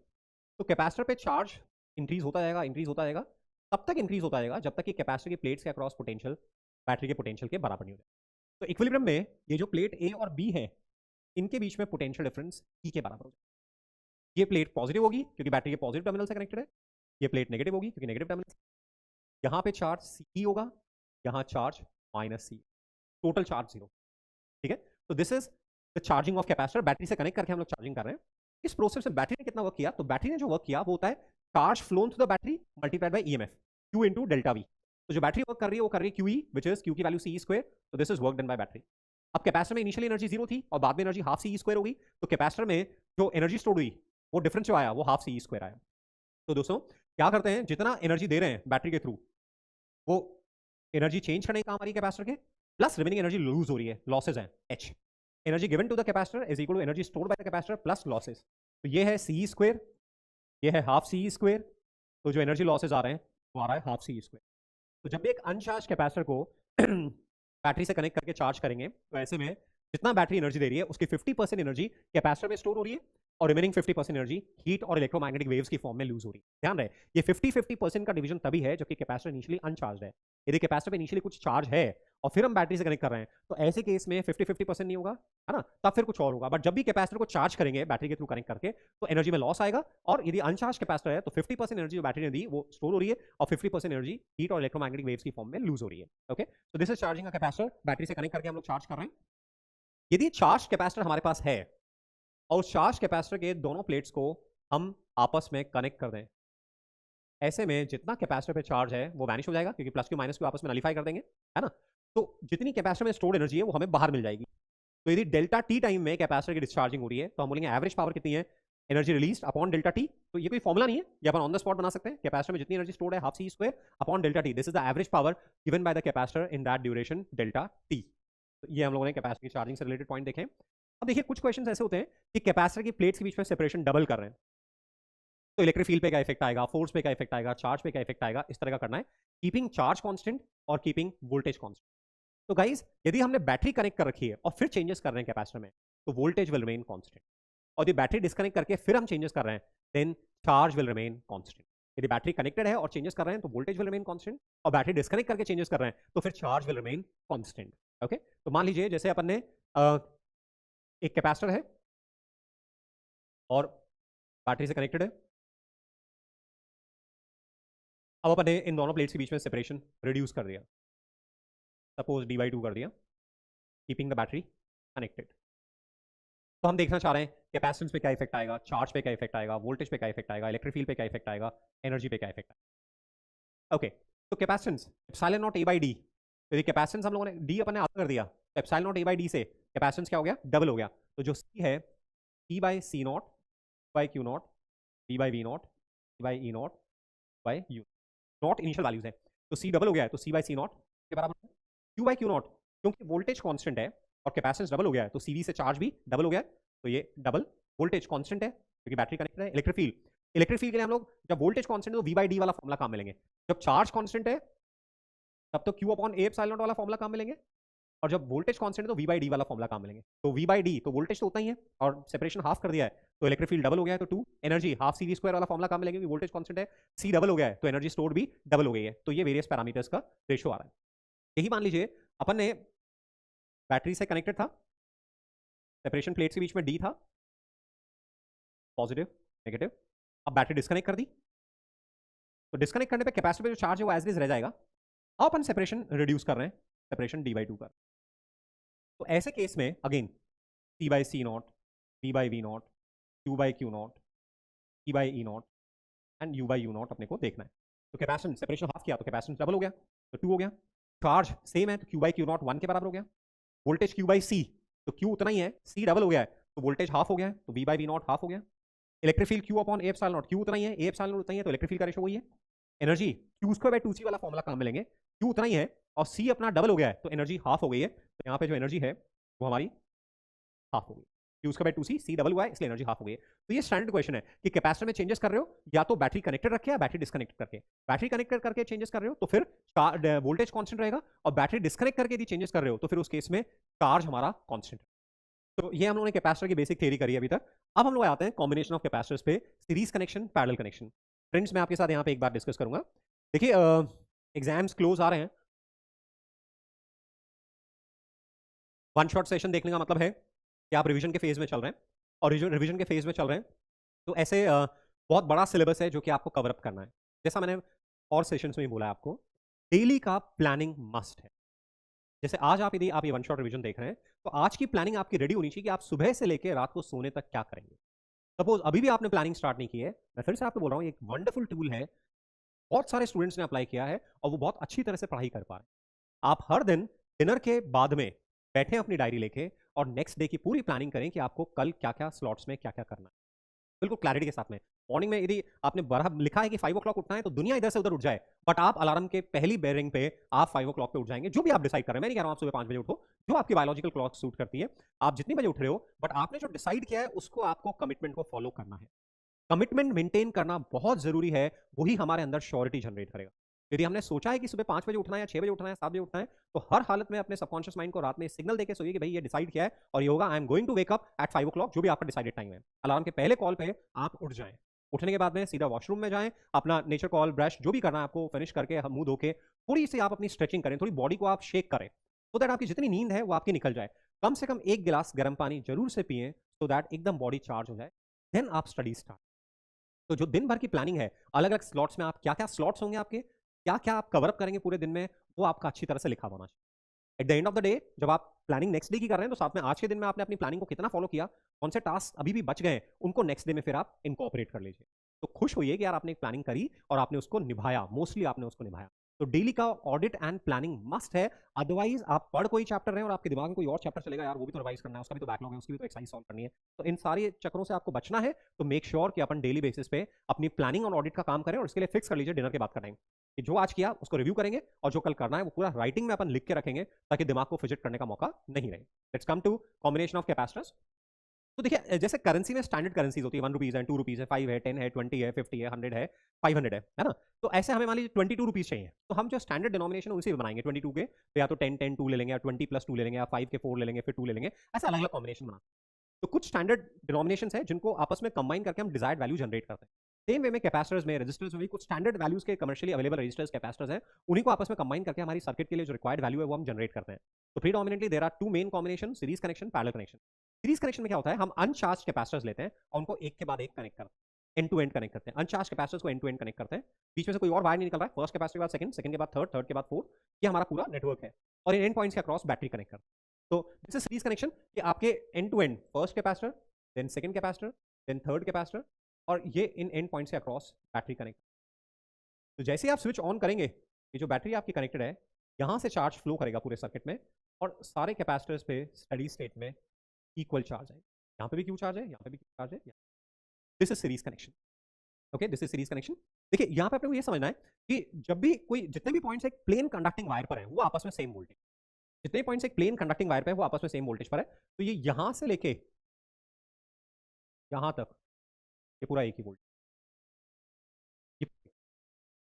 तो कैपेसिटर पे चार्ज इंक्रीज होता जाएगा, इंक्रीज होता जाएगा, तब तक इंक्रीज होता जाएगा जब तक कि कैपेसिटर की प्लेट्स के अक्रॉस पोटेंशियल बैटरी के पोटेंशियल के बराबर नहीं हो जाए। तो इक्विलिब्रियम में ये जो प्लेट ए और बी है इनके बीच में पोटेंशियल डिफरेंस ई के बराबर हो जाएगा। ये प्लेट पॉजिटिव होगी क्योंकि बैटरी के पॉजिटिव टर्मिनल से कनेक्टेड है, ये प्लेट नेगेटिव होगी क्योंकि नेगेटिव टर्मिनल। यहाँ पे चार्ज सी होगा, यहाँ चार्ज माइनस सी, टोटल चार्ज जीरो। ठीक है, तो this is the charging of capacitor. Battery से कनेक्ट करके हम लोग चार्जिंग कर रहे हैं। इस प्रोसेस में बैटरी ने कितना वर्क किया, तो बैटरी ने जो वर्क किया वो होता है charge phloem through the battery multiplied by EMF Q into delta we. तो जो बैटरी वर्क कर रही है वो कर रही है Q E, which is Q की वैल्यू सी स्क्वायर, तो this is work done by battery. अब कैपेसिटर में इनिशियली एनर्जी जीरो थी और बाद में एनर्जी हाफ सी स्क्वायर हो गई, तो कैपेसिटर में जो एनर्जी स्टोर हुई वो डिफरेंस जो आया वो हाफ सी स्क्वायर आया। तो दोस्तों क्या करते हैं, जितना एनर्जी दे रहे हैं बैटरी के थ्रू वो एनर्जी चेंज करने का काम आ रही है कैपेसिटर के, प्लस रिमेनिंग एनर्जी लूज हो रही है, लॉसेज हैं H. Energy given to the capacitor is equal to energy stored by the capacitor plus losses. तो ये है सी स्क्वायर, ये है हाफ सी स्क्वायर, तो जो एनर्जी लॉसेज आ रहे हैं वो आ रहा है हाफ सी स्क्वायर। तो जब भी एक अनचार्ज कैपेसिटर को बैटरी से कनेक्ट करके चार्ज करेंगे तो ऐसे में जितना बैटरी एनर्जी दे रही है उसकी 50% एनर्जी कैपेसिटर में स्टोर हो रही है, और रिमेनिंग 50% एनर्जी हीट और इलेक्ट्रोमैग्नेटिक वेव्स की फॉर्म में लूज हो रही है। ध्यान रहे ये 50-50% का डिवीजन तभी है जबकि कैपेसिटर इनिशियली अनचार्ज है। यदि कैपेसिटर पे इनिशियली कुछ चार्ज है और फिर हम बैटरी से कनेक्ट कर रहे हैं तो ऐसे केस में 50-50% नहीं होगा, है ना, तब फिर कुछ और होगा। बट जब भी कैपेसिटर को चार्ज करेंगे बैटरी के थ्रू कनेक्ट करके तो एनर्जी में लॉस आएगा, और यदि अनचार्ज कैपेसिटर है तो 50% एनर्जी जो बैटरी ने दी वो स्टोर हो रही है, और 50% एनर्जी हीट और इलेक्ट्रोमैग्नेटिक वेव्स की फॉर्म में लूज हो रही है। ओके, तो this is charging a capacitor, battery से कनेक्ट करके हम लोग चार्ज कर रहे हैं। यदि चार्ज कैपेसिटर हमारे पास है और उस चार्ज कैपेसिटर के दोनों प्लेट्स को हम आपस में कनेक्ट कर दें, ऐसे में जितना कैपेसिटर पे चार्ज है वो वैनिश हो जाएगा क्योंकि प्लस क्यू माइनस क्यू आपस में नलीफाई कर देंगे, है ना। तो जितनी कैपेसिटर में स्टोर्ड एनर्जी है वो हमें बाहर मिल जाएगी। तो यदि डेल्टा टी टाइम में कैपेसिटर की डिस्चार्जिंग हो रही है तो हम बोलेंगे एवरेज पावर कितनी है, energy release upon delta T. तो ये कोई फॉर्मुला नहीं है, ये अपन ऑन द स्पॉट बना सकते हैं। कैपेसिटर में जितनी एनर्जी स्टोर्ड है half C square upon delta T, this is the average power given by the capacitor in that duration delta T. तो ये हम लोगों ने कैपेसिटर की चार्जिंग से रिलेटेड पॉइंट देखे। अब देखिए कुछ क्वेश्चन ऐसे होते हैं कि कैपेसिटर की प्लेट्स के बीच में सेपरेशन डबल कर रहे हैं, तो इलेक्ट्रिक फील्ड पे क्या इफेक्ट आएगा, फोर्स पे क्या इफेक्ट आएगा, चार्ज पे क्या इफेक्ट आएगा, इस तरह का करना है, कीपिंग चार्ज कांस्टेंट और कीपिंग वोल्टेज कांस्टेंट। तो गाइस यदि हमने बैटरी कनेक्ट कर रखी है और फिर चेंजेस कर रहे हैं कैपेसिटर में तो वोल्टेज विल रिमेन कांस्टेंट, और यदि बैटरी डिस्कनेक्ट करके फिर हम चेंजेस कर रहे हैं then charge will remain constant. यदि बैटरी कनेक्टेड है और चेंजेस कर रहे हैं तो वोल्टेज विल रिमेन कांस्टेंट, और बैटरी डिस्कनेक्ट करके चेंजेस कर रहे हैं तो फिर charge will remain constant. Okay, तो मान लीजिए जैसे अपन ने एक कैपेसिटर है और बैटरी से कनेक्टेड है, अब अपन ने इन दोनों प्लेट्स के बीच में सेपरेशन रिड्यूस कर दिया, सपोज d/2 कर दिया, कीपिंग द बैटरी कनेक्टेड। तो हम देखना चाह रहे हैं कैपेसिटेंस पे क्या इफेक्ट आएगा, चार्ज पे क्या इफेक्ट आएगा, वोल्टेज पे क्या इफेक्ट आएगा, इलेक्ट्रिक फील्ड पे क्या इफेक्ट आएगा, एनर्जी पे क्या इफेक्ट आएगा। ओके, तो capacitance epsilon naught a by d, तो ये कैपेसिटेंस हम लोगों ने d अपन ने आधा कर दिया, तो epsilon naught a by d से कैपेसिटेंस क्या हो गया, डबल हो गया। तो जो c है c/c0 by q0 b/v0 c/e0 by u, not initial values है, तो c डबल हो गया है तो c/c0 के बराबर, q/q0 क्योंकि वोल्टेज कांस्टेंट है और कैपेसिटेंस डबल हो गया है तो cv से चार्ज भी डबल हो गया है, तो ये डबल वोल्टेज कांस्टेंट है क्योंकि बैटरी कनेक्टेड है, इलेक्ट्रिक फील्ड इलेक्ट्रिक फील्ड के लिए हम लोग जब वोल्टेज कांस्टेंट है तो V/D वाला फॉर्मूला काम मिलेंगे, जब चार्ज कांस्टेंट है तब तो Q/A/0 वाला फॉर्मूला काम मिलेंगे, और जब वोल्टेज कांस्टेंट है तो V/D वाला फॉर्मूला काम मिलेंगे। तो V/D तो वोल्टेज तो उतना ही है और सेपरेशन हाफ कर दिया है तो इलेक्ट्रिक फील्ड डबल हो गया है, तो 2 एनर्जी हाफ CV² वाला फॉर्मूला काम मिलेंगे, वोल्टेज कांस्टेंट है, C डबल हो गया है तो एनर्जी स्टोर्ड भी डबल हो गई है। तो ये वेरियस पैरामीटर्स का रेशो आ रहा है। यही मान लीजिए अपन ने बैटरी से कनेक्टेड था, सेपरेशन प्लेट्स के बीच में D था, पॉजिटिव नेगेटिव, अब बैटरी डिस्कनेक्ट कर दी, तो डिस्कनेक्ट करने पे कैपेसिटर पे जो चार्ज है वो एज इज रह जाएगा। अब अपन सेपरेशन रिड्यूस कर रहे हैं, सेपरेशन D/2 कर। तो ऐसे केस में again C/C0, V/V0, Q/Q0, P/E0 and U/U0 अपने को देखना है। तो कैपेसिटेंस सेपरेशन हाफ किया तो कैपेसिटेंस डबल हो गया, तो 2 हो गया। चार्ज सेम है तो Q/Q0 1 के बराबर हो गया। वोल्टेज Q/C तो Q उतना ही है, C डबल हो गया है तो वोल्टेज हाफ हो गया है, तो V/V0 हाफ हो गया। इलेक्ट्रिक फील्ड Q/A/0, Q उतना ही है, A/0 उतना ही है, तो इलेक्ट्रिक फील्ड का रेशो वही है। एनर्जी Q²/2C वाला फॉर्मूला काम मिलेंगे, Q उतना ही है और C अपना डबल हो गया है तो एनर्जी हाफ हो गई है, तो यहाँ पे जो एनर्जी है वो हमारी हाफ हो गई। Q²/2C, C डबल हुआ है इसलिए एनर्जी हाफ हो गई है। तो ये स्टैंडर्ड क्वेश्चन है कि कैपेसिटर में चेंजेस कर रहे हो या तो बैटरी कनेक्टेड रखे या बैटरी डिस्कनेक्ट करके। बैटरी कनेक्टेड करके चेंजेस कर रहे हो तो फिर वोल्टेज कांस्टेंट रहेगा, और बैटरी डिस्कनेक्ट करके यदि चेंजेस कर रहे हो तो फिर उस केस में चार्ज हमारा कांस्टेंट है। तो ये हम लोगों ने कैपेसिटर की बेसिक थ्योरी करी है अभी तक। अब हम लोग आते हैं कॉम्बिनेशन ऑफ कैपेसिटर्स पे, series connection, parallel connection. Friends मैं आपके साथ यहाँ पे एक बार डिस्कस करूंगा। देखिए एग्जाम्स क्लोज आ रहे हैं, वन शॉट सेशन देखने का मतलब है कि आप रिवीजन के फेज में चल रहे हैं, और रिवीजन के फेज में चल रहे हैं तो ऐसे बहुत बड़ा सिलेबस है जो कि आपको कवर अप करना है। जैसा मैंने और सेशंस में ही बोला है आपको, डेली का प्लानिंग मस्ट है। जैसे आज आप यदि आप ये वन शॉट रिवीजन देख रहे हैं तो आज की प्लानिंग आपकी रेडी होनी चाहिए कि आप सुबह से लेकर रात को सोने तक क्या करेंगे। सपोज अभी भी आपने प्लानिंग स्टार्ट नहीं की है, मैं फिर से आपको बोल रहा हूँ एक वंडरफुल टूल है, बहुत सारे स्टूडेंट्स ने अप्लाई किया है और वो बहुत अच्छी तरह से पढ़ाई कर पा रहे हैं। आप हर दिन डिनर के बाद में बैठे अपनी डायरी लेके और नेक्स्ट डे की पूरी प्लानिंग करें कि आपको कल क्या क्या स्लॉट्स में क्या क्या करना है, बिल्कुल क्लैरिटी के साथ में। मॉर्निंग में यदि आपने बड़ा लिखा है कि 5 o'clock उठना है तो दुनिया इधर से उधर उठ जाए, बट आप अलार्म के पहली बेरिंग पे आप 5 o'clock पे उठ जाएंगे, जो भी आप डिसाइड कर रहे हैं। मैं नहीं कह रहा हूं आप सुबह 5 बजे उठो, जो आपकी बायोलॉजिकल क्लॉक सूट करती है, आप जितनी बजे उठ रहे हो, बट आपने जो डिसाइड किया है उसको आपको कमिटमेंट को फॉलो करना है। कमिटमेंट मेंटेन करना बहुत जरूरी है, वही हमारे अंदर श्योरिटी जनरेट करेगा। यदि हमने सोचा है कि सुबह 5 बजे उठना है या 6 बजे उठना है 7 बजे उठना है, तो हर हालत में अपने सबकॉन्शियस माइंड को रात में सिग्नल देके सोइए कि भाई ये डिसाइड किया है और ये होगा, I am going to wake up at 5 o'clock, जो भी आपका डिसाइडेड टाइम है। अलार्म के पहले कॉल पे आप उठ जाएं, उठने के बाद में सीधा वॉशरूम में जाएं, अपना नेचर कॉल ब्रश जो भी करना है आपको फिनिश करके मुंह धो के थोड़ी सी आप अपनी स्ट्रेचिंग करें, थोड़ी बॉडी को आप शेक करें, सो दैट आपकी जितनी नींद है वो आपकी निकल जाए। कम से कम 1 गिलास गर्म पानी जरूर से पिए सो दैट एकदम बॉडी चार्ज हो जाए, देन आप स्टडी स्टार्ट। तो जो दिन भर की प्लानिंग है, अलग अलग स्लॉट्स में आप क्या क्या स्लॉट्स होंगे आपके, क्या क्या आप कवर अप करेंगे पूरे दिन में, वो आपका अच्छी तरह से लिखा होना चाहिए। At the end of the day जब आप प्लानिंग नेक्स्ट डे की कर रहे हैं तो साथ में आज के दिन में आपने अपनी प्लानिंग को कितना फॉलो किया, कौन से टास्क अभी भी बच गए उनको नेक्स्ट डे में फिर आप इनकॉपरेट कर लीजिए। तो खुश होइए कि यार आपने एक प्लानिंग करी और आपने उसको निभाया, मोस्टली आपने उसको निभाया। तो डेली का ऑडिट एंड प्लानिंग मस्ट है, अदरवाइज आप पढ़ कोई चैप्टर रहे और आपके दिमाग में कोई और चैप्टर चलेगा, यार वो भी तो रिवाइज करना है, उसका भी तो बैकलॉग है, उसकी भी तो एक्सरसाइज सॉल्व करनी है। तो इन सारे चक्रों से आपको बचना है, तो मेक श्योर कि अपन डेली बेसिस पे अपनी प्लानिंग और ऑडिट का काम करें, और इसके लिए फिक्स कर लीजिए डिनर के बाद का टाइम कि जो आज किया उसको रिव्यू करेंगे और जो कल करना है वो पूरा राइटिंग में अपन लिख के रखेंगे ताकि दिमाग को फिजिट करने का मौका नहीं रहे। Let's come to combination of capacitors. तो देखिए जैसे करेंसी में स्टैंडर्ड करेंसीज होती है, 1 रुपीज है, 2 रुपीज है, 5 है, 10 है, 20 है, 50 है, 100 है, 500 है ना। तो ऐसे हमें मान लीजिए 22 रुपीज चाहिए, तो हम जो स्टैंडर्ड डिनोमिनेशन उनसे बनाएंगे 22 के, तो या तो 10 10 2 ले लेंगे, या 20 + 2 ले लेंगे, या 5 के 4 ले लेंगे, फिर 2 ले लेंगे, ऐसे अलग अलग कॉम्बिनेशन बना। तो कुछ स्टैंडर्ड डिनोमिनेशन है जिनको आपस में कंबाइन करके हम डिजायर्ड वैल्यू जनरेट करते हैं। सेम वे में कैपेसिटर्स में, रेजिस्टर्स में भी कुछ स्टैंडर्ड वैल्यूज के कमर्शियली अवेलेबल रेजिस्टर्स कैपेसिटर्स हैं, उन्हीं को आपस में कंबाइन करके हमारी सर्किट के लिए जो रिक्वायर्ड वैल्यू है वो हम जनरेट करते हैं। तो predominantly there are 2 main combination, series connection, parallel connection. Series connection में क्या होता है, हम अनचार्ज कैपेसिटर्स लेते हैं और उनको एक के बाद एक कनेक्ट करते हैं, एंड टू एंड कनेक्ट करते हैं। अनचार्ज कैपेसिटर्स को एंड टू एंड कनेक्ट करते हैं, बीच में से कोई और वायर नहीं निकल रहा है, फर्स्ट कैपेसिटर के बाद सेकंड, सेकंड के बाद थर्ड, थर्ड के बाद फोर्थ, ये हमारा पूरा नेटवर्क है, और इन एंड पॉइंट्स के अक्रॉस बैटरी कनेक्ट करते हैं। तो दिस इज सीरीज कनेक्शन कि आपके end to end first capacitor, then second capacitor, then third capacitor, और ये इन एंड पॉइंट्स के अक्रॉस बैटरी कनेक्ट। तो जैसे ही आप स्विच ऑन करेंगे, ये जो बैटरी आपकी कनेक्टेड है, यहाँ से चार्ज फ्लो करेगा पूरे सर्किट में, और सारे कैपेसिटर्स पे स्टडी स्टेट में इक्वल चार्ज है। यहाँ पे भी क्यू चार्ज है, यहाँ पे भी क्यू चार्ज है। This is series connection. Okay, this is series connection. देखिए यहाँ पे अपने को ये समझना है कि जब भी कोई, जितने भी पॉइंट्स एक प्लेन कंडक्टिंग वायर पर है वो आपस में सेम वोल्टेज, जितने पॉइंट्स एक प्लेन कंडक्टिंग वायर पे है वो आपस में सेम वोल्टेज पर है, तो ये यहाँ से लेके यहाँ तक ये पूरा एक ही वोल्टेज।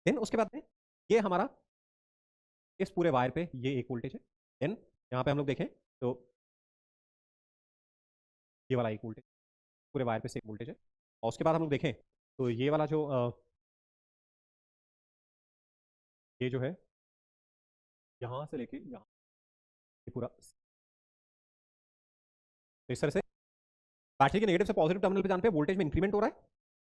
देन उसके बाद में ये हमारा इस पूरे वायर पे ये एक वोल्टेज है। देन यहाँ पे हम लोग देखें तो ये वाला एक वोल्टेज, पूरे वायर पे से एक वोल्टेज है। और उसके बाद हम लोग देखें तो ये वाला जो ये जो है यहाँ से लेके यहाँ, ये पूरा तो इस तरह से बैटरी के नेगेटिव से पॉजिटिव टर्मिनल पे जाने पे वोल्टेज में इंक्रीमेंट हो रहा है,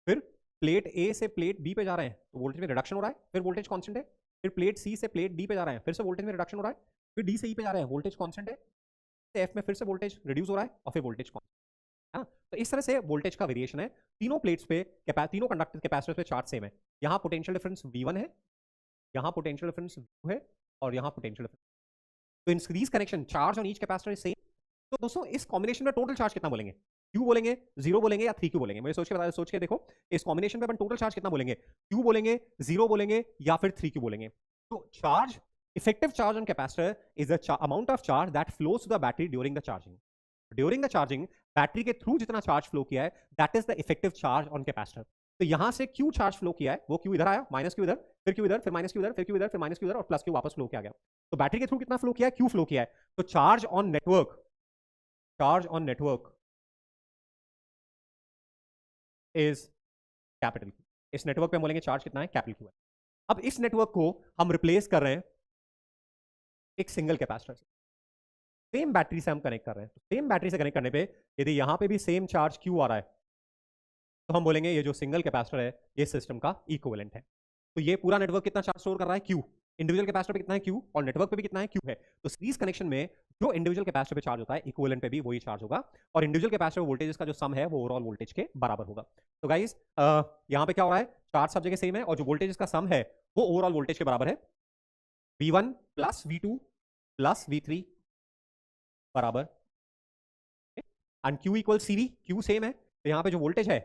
फिर प्लेट ए से प्लेट बी पे जा रहे हैं तो वोल्टेज में रिडक्शन हो रहा है, फिर वोल्टेज कांस्टेंट है, फिर प्लेट सी से प्लेट डी पे जा रहे हैं फिर से वोल्टेज में रिडक्शन हो रहा है, फिर डी से ई पे जा रहे हैं वोल्टेज कांस्टेंट है, एफ में फिर से वोल्टेज रिड्यूस हो रहा है और फिर वोल्टेज कांस्टेंट है ना। तो इस तरह से वोल्टेज का वेरिएशन है। तीनों प्लेट्स पे तीनों कंडक्टर कैपेसिटर्स पे चार्ज सेम है। यहाँ पोटेंशियल डिफरेंस V1 है, यहाँ पोटेंशियल डिफरेंस V2 है और यहाँ पोटेंशियल डिफरेंस। तो in series connection charge on each capacitor is same. तो दोस्तों इस कॉम्बिनेशन में टोटल चार्ज कितना बोलेंगे? क्यू बोलेंगे, जीरो बोलेंगे या 3Q बोलेंगे? मुझे सोच के देखो इस कॉम्बिनेशन में अपन टोटल चार्ज कितना बोलेंगे? क्यू बोलेंगे, जीरो बोलेंगे या फिर 3Q बोलेंगे? तो charge, effective charge on capacitor is the amount of charge that flows to the battery during the charging. During the charging battery के थ्रू जितना चार्ज फ्लो किया है that is the effective charge on capacitor. तो यहां से Q charge flow किया है, वो क्यू इधर आया, माइनस क्यू इधर, फिर क्यू इधर, फिर माइनस क्यू इधर, फिर क्यू इधर, फिर माइनस क्यू इधर और प्लस क्यू वापस फ्लो किया गया। तो बैटरी के थ्रू कितना फ्लो किया है? क्यू फ्लो किया है। तो charge on network, charge on network is capital Q. इस नेटवर्क पे बोलेंगे चार्ज कितना है? कैपिटल क्यू है। अब इस नेटवर्क को हम रिप्लेस कर रहे हैं एक सिंगल कैपेसिटर से, सेम बैटरी से हम कनेक्ट कर रहे हैं। तो सेम बैटरी से कनेक्ट करने पे यदि यहां पे भी सेम चार्ज क्यू आ रहा है तो हम बोलेंगे ये जो सिंगल कैपेसिटर है ये सिस्टम का इक्विवेलेंट है। तो ये पूरा नेटवर्क कितना चार्ज स्टोर कर रहा है? क्यू। इंडिविजुअल कैपेसिटर पे कितना है? क्यू। और नेटवर्क पे भी कितना है? क्यू है। तो सीरीज कनेक्शन में जो इंडिविजुअल कैपेसिटर पे चार्ज होता है इक्विवेलेंट पे भी वही चार्ज होगा और इंडिविजुअल कैपेसिटर वोल्टेज का जो सम है वो ओवरऑल वोल्टेज के बराबर होगा। तो गाइस यहाँ पे क्या हो रहा है? चार्ज सब जगह सेम है और जो वोल्टेज का सम है वो ओवरऑल वोल्टेज के बराबर है। V1 plus V2 plus V3 बराबर and Q equal CV। Q same है तो यहाँ पे जो वोल्टेज है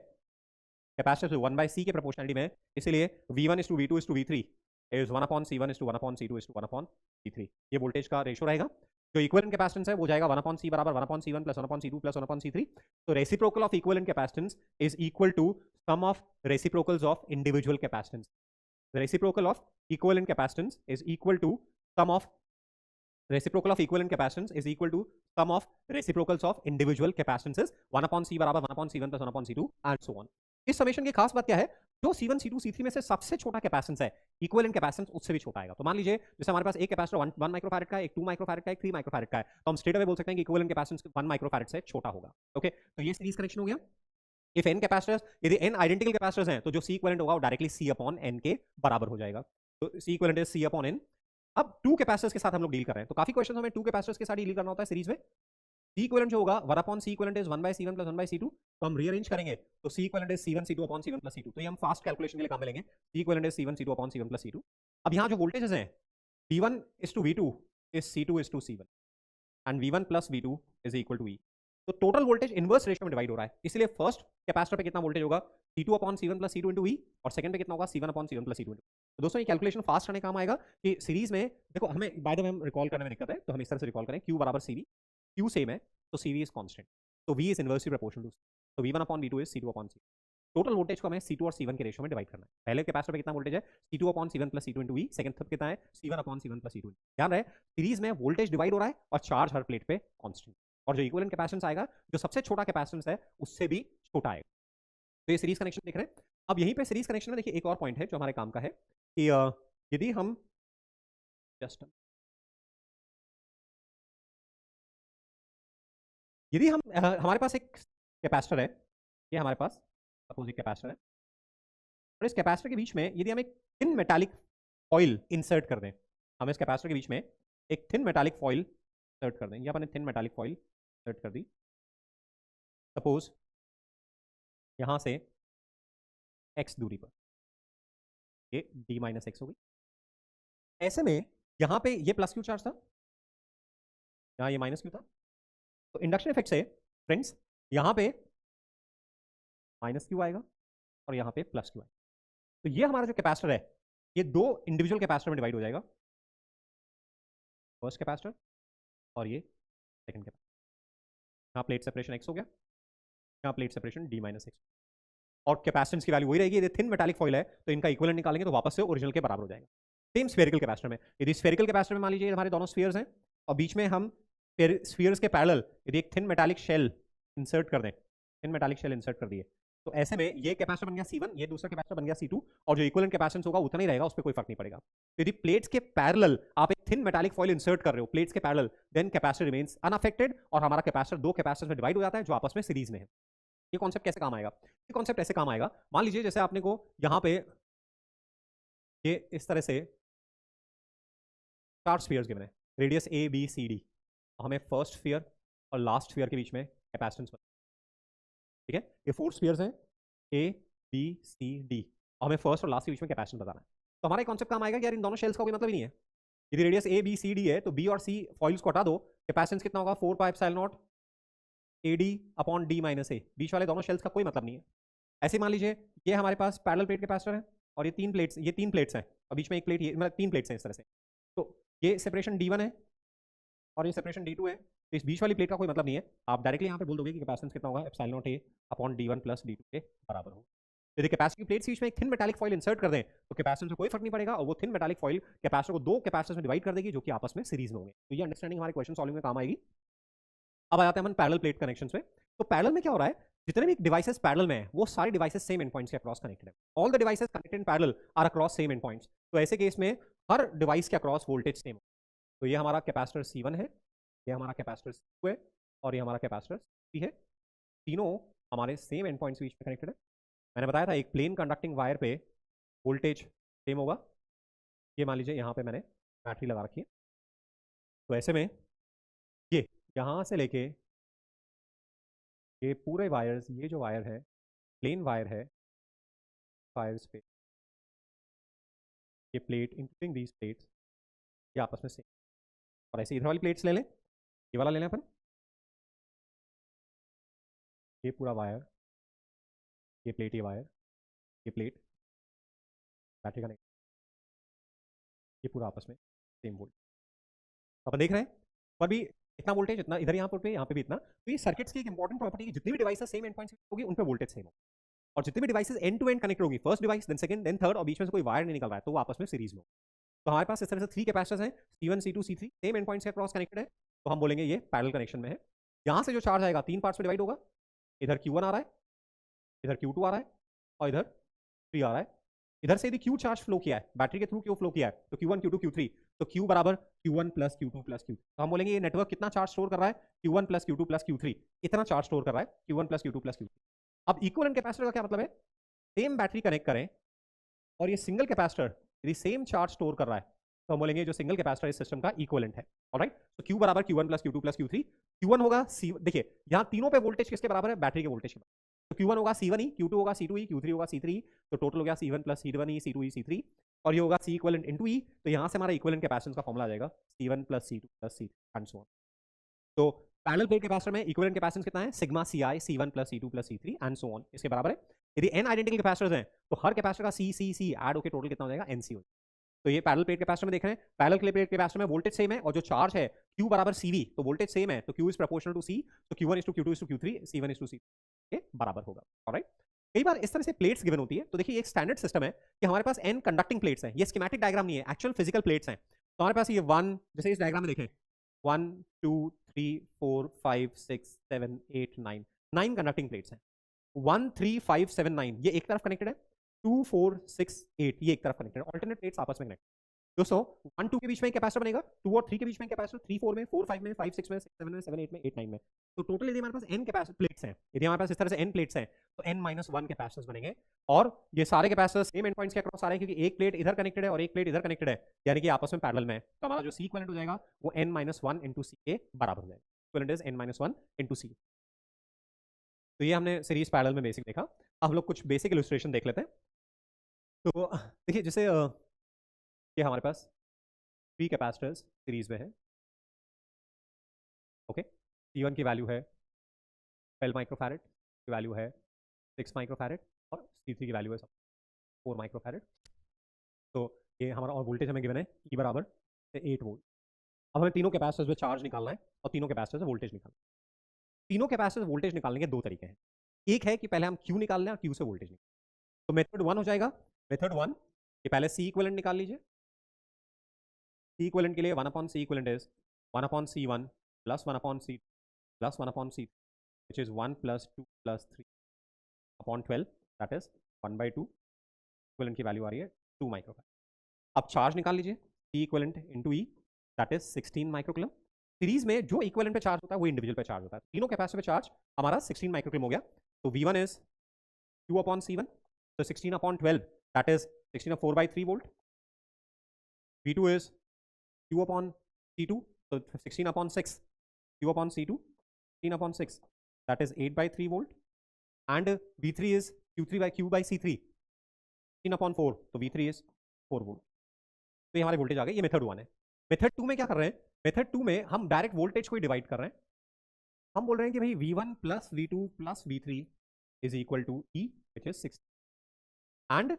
कैपेसिटर 1/C के प्रोपोर्शनलिटी में, इसलिए V1 is to V2 is to V3 is 1/C1 is to 1/C2 is to 1/C3। ये वोल्टेज का रेशियो रहेगा। जो इक्विवेलेंट कैपेसिटेंस है वो जाएगा 1/C बराबर 1/C1 plus 1/C2 plus 1/C3। तो reciprocal of equivalent capacitance is equal to sum of reciprocals of individual capacitance. The reciprocal of equivalent capacitance is equal to sum of reciprocal of equivalent capacitance is equal to sum of reciprocals of individual capacitances 1/C बराबर 1/C1 plus 1/C2 and so on। इस summation की खास बात क्या है? जो C1 C2 C3 में से सबसे छोटा कैपेसिटेंस है इक्विवेलेंट कैपेसिटेंस उससे भी छोटा आएगा। तो मान लीजिए जैसे हमारे पास एक कैपेसिटर 1 माइक्रोफैरेड का है, एक 2 माइक्रोफैरेड का है, एक 3 माइक्रोफैरेड का है, तो हम स्ट्रेट अवे बोल सकते हैं कि इक्विवेलेंट कैपेसिटेंस 1 माइक्रोफैरेड से छोटा होगा। ओके, तो ये सीरीज कनेक्शन हो गया। इफ n कैपेसिटर्स, यदि n आइडेंटिकल कैपेसिटर्स हैं तो जो C इक्विवेलेंट होगा वो डायरेक्टली C अपॉन n के बराबर हो जाएगा। तो C equivalent is C upon n। अब टू कैपेसिटर्स के साथ हम लोग डील कर रहे हैं तो काफी क्वेश्चन हमें टू कैपेसिटर्स के साथ डील करना होता है सीरीज में। C इक्विवेलेंट जो होगा 1 upon C equivalent is 1/C1 plus 1/C2। तो हम रीअरेंज करेंगे तो C equivalent is C1 C2 upon C1 plus C2। तो ये हम फास्ट कैलकुलेशन के लिए काम में लेंगे। C equivalent is C1 C2 upon C1 plus C2। अब यहाँ जो वोल्टेजेस हैं V1 is to V2 is C2 is to C1 and V1 plus V2 is equal to E। तो टोटल वोल्टेज इनवर्स रेशियो में divide हो रहा है, इसलिए फर्स्ट कैपेसिटर पे कितना वोल्टेज होगा? C2 upon C1 plus C2 into E और सेकंड पे कितना होगा? C1 upon C1 plus C2 into. तो दोस्तों ये कैलकुलेशन फास्ट करने काम आएगा कि सीरीज में देखो हमें बाय द वे हम रिकॉल करने में दिक्कत है तो हम इस तरह से रिकॉल करें Q बराबर CV। Q सेम है तो CV इज कांस्टेंट, तो V is inversely proportional to, तो V1 upon V2 is C2 upon C। Total voltage को हमें C2 और C1 के रेशियो में डिवाइड करना है। पहले कैपेसिटर पे कितना वोल्टेज है? C2 upon C1 plus C2 into E। Second पे कितना है? C1 upon C1 plus C2। ध्यान रहे सीरीज में वोल्टेज डिवाइड हो रहा है और चार्ज हर प्लेट पे कांस्टेंट, और जो इक्विवेलेंट कैपेसिटेंस आएगा जो सबसे छोटा कैपेसिटेंस है उससे भी छोटा आएगा। तो ये सीरीज कनेक्शन देख रहे हैं। अब यहीं पे सीरीज कनेक्शन में देखिए एक और पॉइंट है जो हमारे काम का है कि यदि हम जस्ट यदि हम हमारे पास एक कैपेसिटर है, ये हमारे पास सपोज एक कैपेसिटर है और इस कैपेसिटर के बीच में यदि हम एक थिन मेटालिक फॉइल इंसर्ट कर दें, हम इस कैपेसिटर के बीच में एक थिन मेटालिक फॉइल इंसर्ट कर दें, ये अपने थिन मेटालिक फॉइल इंसर्ट कर दी, सपोज यहां से x दूरी पर, ये d माइनस एक्स हो गई। ऐसे में यहां पे ये प्लस क्यू चार्ज था, यहाँ ये माइनस क्यू था, तो इंडक्शन इफेक्ट से फ्रेंड्स यहां पे माइनस क्यू आएगा और यहाँ पे प्लस क्यू आएगा। तो ये हमारा जो कैपेसिटर है ये दो इंडिविजुअल कैपेसिटर में डिवाइड हो जाएगा, फर्स्ट कैपेसिटर और ये सेकंड कैपेसिटर। यहाँ प्लेट सेपरेशन x हो गया, यहाँ plate separation d minus x. और कैपेसिटेंस की वैल्यू वही रहेगी। यदि थिन मेटालिक फॉइल है तो इनका इक्विवेलेंट निकालेंगे तो वापस से ओरिजिनल के बराबर हो जाएगा। सेम स्फेरिकल कैपेसिटर में, यदि स्फेरिकल कैपेसिटर में मान लीजिए हमारे दोनों स्फीयर्स हैं और बीच में हम स्फीयर्स के पैरेलल यदि एक थिन मेटालिक शेल इंसर्ट कर दें, थिन मेटालिक शेल इंसर्ट कर दिए, तो ऐसे में ये कैपेसिटर बन गया C1, ये दूसरा कैपेसिटर बन गया C2, और जो इक्विवेलेंट कैपेसिटेंस होगा उतना ही रहेगा, उस पर कोई फर्क नहीं पड़ेगा। तो यदि प्लेट्स के पैरेलल आप एक थिन मेटालिक फॉइल इंसर्ट कर रहे हो प्लेट्स के parallel, then capacitor remains unaffected और हमारा कैपेसिटर दो कैपेसिटर्स में डिवाइड हो जाता है जो आपस में सीरीज में है। ये कॉन्सेप्ट कैसे काम आएगा? ये कॉन्सेप्ट ऐसे काम आएगा, मान लीजिए जैसे आपने को यहाँ पे ये इस तरह से 4 स्फीयर्स गिवन है, radius A B C D, हमें फर्स्ट स्फीयर और लास्ट स्फीयर के बीच में कैपेसिटेंस, ठीक है, ये 4 स्फीयर्स हैं A B C D, और हमें फर्स्ट और लास्ट के बीच में कैपेसिटेंस बताना है। तो हमारा कॉन्सेप्ट काम आएगा कि यार इन दोनों शेल्स का कोई मतलब ही नहीं है। यदि radius A B C D है तो B और C फॉइल्स को हटा दो, कैपेसिटेंस कितना होगा 4 pi epsilon not AD upon D minus A, बीच वाले दोनों शेल्स का कोई मतलब नहीं है। ऐसे मान लीजिए ये हमारे पास पैरेलल प्लेट कैपेसिटर है और ये तीन प्लेट्स हैं और बीच में एक प्लेट, ये मतलब 3 प्लेट्स हैं इस तरह से, तो ये सेपरेशन D1 है और ये सेपरेशन D2 है, तो इस बीच वाली प्लेट का कोई मतलब नहीं है। आप डायरेक्टली यहाँ पे बोल दोगे कि कैपेसिटेंस कितना होगा epsilon naught A upon D1 plus D2 के बराबर हो। यदि कैपेसिटी प्लेट्स के बीच में एक थिन मेटालिक फॉइल इंसर्ट कर दें तो कैपेसिटेंस में कोई फर्क नहीं पड़ेगा और वो थिन मेटालिक फॉइल कैपेसिटर को दो कैपेसिटर्स में डिवाइड कर देगी जो कि आपस में सीरीज में होंगे। तो ये अंडरस्टैंडिंग हमारे क्वेश्चन सॉल्विंग में काम आएगी। अब आ जाते हैं हम पैरेलल प्लेट कनेक्शंस में। तो पैरेलल में क्या हो रहा है, जितने भी डिवाइसेस पैरेलल में है वो सारे डिवाइसेस सेम एंड पॉइंट्स के अक्रॉस कनेक्टेड है। All the devices connected in parallel are across same end points. तो ऐसे केस में हर डिवाइस के अक्रॉस वोल्टेज सेम हो। तो ये हमारा कैपेसिटर C1 है, ये हमारा कैपेसिटर C2 है और ये हमारा कैपेसिटर C है। तीनों हमारे सेम एंड पॉइंट्स बीच में कनेक्टेड है। मैंने बताया था एक प्लेन कंडक्टिंग वायर पे वोल्टेज सेम होगा। ये मान लीजिए यहाँ पे मैंने बैटरी लगा रखी है, तो ऐसे में ये यहाँ से लेके ये पूरे वायर्स, ये जो वायर है प्लेन वायर है, वायर्स पे ये प्लेट इंक्लूडिंग दीज प्लेट्स ये आपस में सेम। और ऐसे इधर वाली प्लेट्स ले लें, ये वाला ले लें अपन, ये पूरा वायर, ये प्लेट, ये वायर, ये प्लेट, बैटरी कनेक्ट, ये पूरा आपस में सेम वोल्टेज। अपन देख रहे हैं पर भी इतना वोल्टेज, इतना इधर यहाँ पे भी इतना। तो ये सर्किट्स की एक इंपॉर्टेंट प्रॉपर्टी है, जितनी भी डिवाइसेस सेम एंड पॉइंट्स होगी उन पे वोल्टेज सेम हो, और जितनी भी devices end to end connect होगी, first device then second then third, और बीच में से कोई वायर नहीं निकल रहा है, तो वो आपस में सीरीज में हो। तो हमारे पास इस तरह से 3 कैपेसिटर्स हैं C1 C2 C3 same end points के अक्रॉस कनेक्टेड है, तो हम बोलेंगे ये पैरेलल कनेक्शन में है। यहाँ से जो चार्ज आएगा 3 पार्ट्स में डिवाइड होगा, इधर Q1 आ रहा है, इधर Q2 आ रहा है और इधर 3 आ रहा है। इधर से यदि Q चार्ज फ्लो किया है, बैटरी के थ्रू Q फ्लो किया है, तो Q1 Q2 Q3, तो Q बराबर Q1 plus Q2 plus Q3। तो हम बोलेंगे ये नेटवर्क कितना चार्ज स्टोर कर रहा है, Q1 plus Q2 plus Q3 इतना चार्ज स्टोर कर रहा है, Q1 plus Q2 plus Q3। अब इक्विवेलेंट कैपेसिटर का क्या मतलब है, सेम बैटरी कनेक्ट करें और ये सिंगल कैपेसिटर यदि सेम चार्ज स्टोर कर रहा है तो हम बोलेंगे जो सिंगल कैपेसिटर इस सिस्टम का इक्विवेलेंट है। ऑलराइट, तो Q बराबर Q1 plus Q2 plus Q3, Q1 होगा C, देखिए यहाँ तीनों पे वोल्टेज किसके बराबर है, बैटरी के वोल्टेज के बराबर। तो Q1 होगा C1E, Q2 होगा C2E, Q3 होगा C3, तो टोटल हो गया C1 plus C1E C2E C3, और ये होगा C इक्विवेलेंट इनटू E, तो यहाँ से हमारा इक्विवेलेंट कैपेसिटेंस का फॉर्मूला आ जाएगा C1 plus C2 plus C3 and so on. तो पैरेलल प्लेट कैपेसिटर में इक्विवेलेंट कैपेसिटेंस कितना है, sigma CI C1 plus C2 plus C3 and so on, इसके बराबर है। यदि n आइडेंटिकल कैपेसिटर्स हैं तो हर कैपेसिटर का C ऐड होकर टोटल कितना हो जाएगा, NC हो। तो ये पैरेलल प्लेट कैपेसिटर में देख रहे हैं, पैरेलल प्लेट कैपेसिटर में वोल्टेज सेम है और जो चार्ज है Q बराबर CV, तो वोल्टेज सेम है तो Q is proportional to C, तो Q1 is to Q2 is to Q3, C1 is to C के बराबर होगा। ऑलराइट, कई बार इस तरह से प्लेट्स गिवन होती है, तो देखिए एक स्टैंडर्ड सिस्टम है कि हमारे पास n कंडक्टिंग प्लेट्स हैं, ये स्कीमेटिक डायग्राम नहीं है, एक्चुअल फिजिकल प्लेट्स हैं। तो हमारे पास ये 1, जैसे इस डायग्राम में देखें 1 2 3 4 5 6 7 8 9 कंडक्टिंग प्लेट्स हैं। 1 3 5 7 9 ये एक तरफ कनेक्टेड है, 2 4 6 8 ये एक तरफ कनेक्टेड है, ऑल्टरनेट प्लेट्स आपस में कनेक्टेड। दोस्तों 1 2 के बीच में कैपेसिटर बनेगा, 2 और 3 के बीच में कैपेसिटर, 3 4 में, 4 5 में, 5 6 में, 6 7 में, 7 8 में, 8 9 में। तो टोटल यदि हमारे पास n कैपेसिटर प्लेट्स हैं, यदि हमारे पास इस तरह से n प्लेट्स हैं तो n-1 कैपेसिटर्स बनेंगे, और ये सारे कैपेसिटर्स सेम एंड पॉइंट्स के अक्रॉस आ रहे हैं क्योंकि एक प्लेट इधर कनेक्टेड है और एक प्लेट इधर कनेक्टेड है, यानी कि आपस में पैरेलल में है। तो हमारा जो C इक्विवेलेंट हो जाएगा वो n-1 into C के बराबर हो जाएगा, equivalent is n-1 into C। तो ये हमने सीरीज पैरेलल में बेसिक देखा। अब हम लोग कुछ बेसिक इलस्ट्रेशन देख लेते हैं। तो देखिए जैसे ये हमारे पास 3 कैपेसिटर्स सीरीज में है, ओके। C1 की वैल्यू है 12 माइक्रोफैरेड, की वैल्यू है 6 माइक्रोफैरेड, और C3 की वैल्यू है 4 माइक्रोफैरेड। तो ये हमारा, और वोल्टेज हमें गिवन है E बराबर 8 वोल्ट। अब हमें तीनों कैपेसिटर्स में चार्ज निकालना है और तीनों कैपेसिटर्स में वोल्टेज निकालना है। तीनों कैपेसिटर्स वोल्टेज निकालने के दो तरीके हैं। एक है कि पहले हम Q निकाल लें और Q से वोल्टेज निकाल। तो मेथड 1 हो जाएगा, मेथड 1 ये पहले C इक्विवेलेंट निकाल लीजिए। C इक्विवेलेंट के लिए 1 upon C equivalent is 1 upon C1 plus 1 upon C plus 1 upon C which is 1 plus 2 plus 3 upon 12 that is 1/2 equivalent की वैल्यू आ रही है 2 माइक्रोफैराड। अब चार्ज निकाल लीजिए, C equivalent into E that is 16 microcoulomb. Series में जो equivalent पे चार्ज होता है वो इंडिविजुअल पे चार्ज होता है। तीनों कैपेसिटर पे चार्ज हमारा 16 माइक्रोकूलम हो गया। तो V1 is 2 upon C1, so 16 upon 12 that is 16 of 4/3 volt. V2 is Q upon C2, so 16 upon 6, Q upon C2 16 upon 6 that is 8/3 volt, and V3 is Q by C3 16 upon 4, so V3 is 4 volt. तो ये हमारे voltage आ गए। ये method 1 है। Method 2 में क्या कर रहे हैं? मेथड 2 में हम डायरेक्ट वोल्टेज को ही डिवाइड कर रहे हैं। हम बोल रहे हैं कि भाई V1 plus V2 plus V3 is equal to E which is 6 and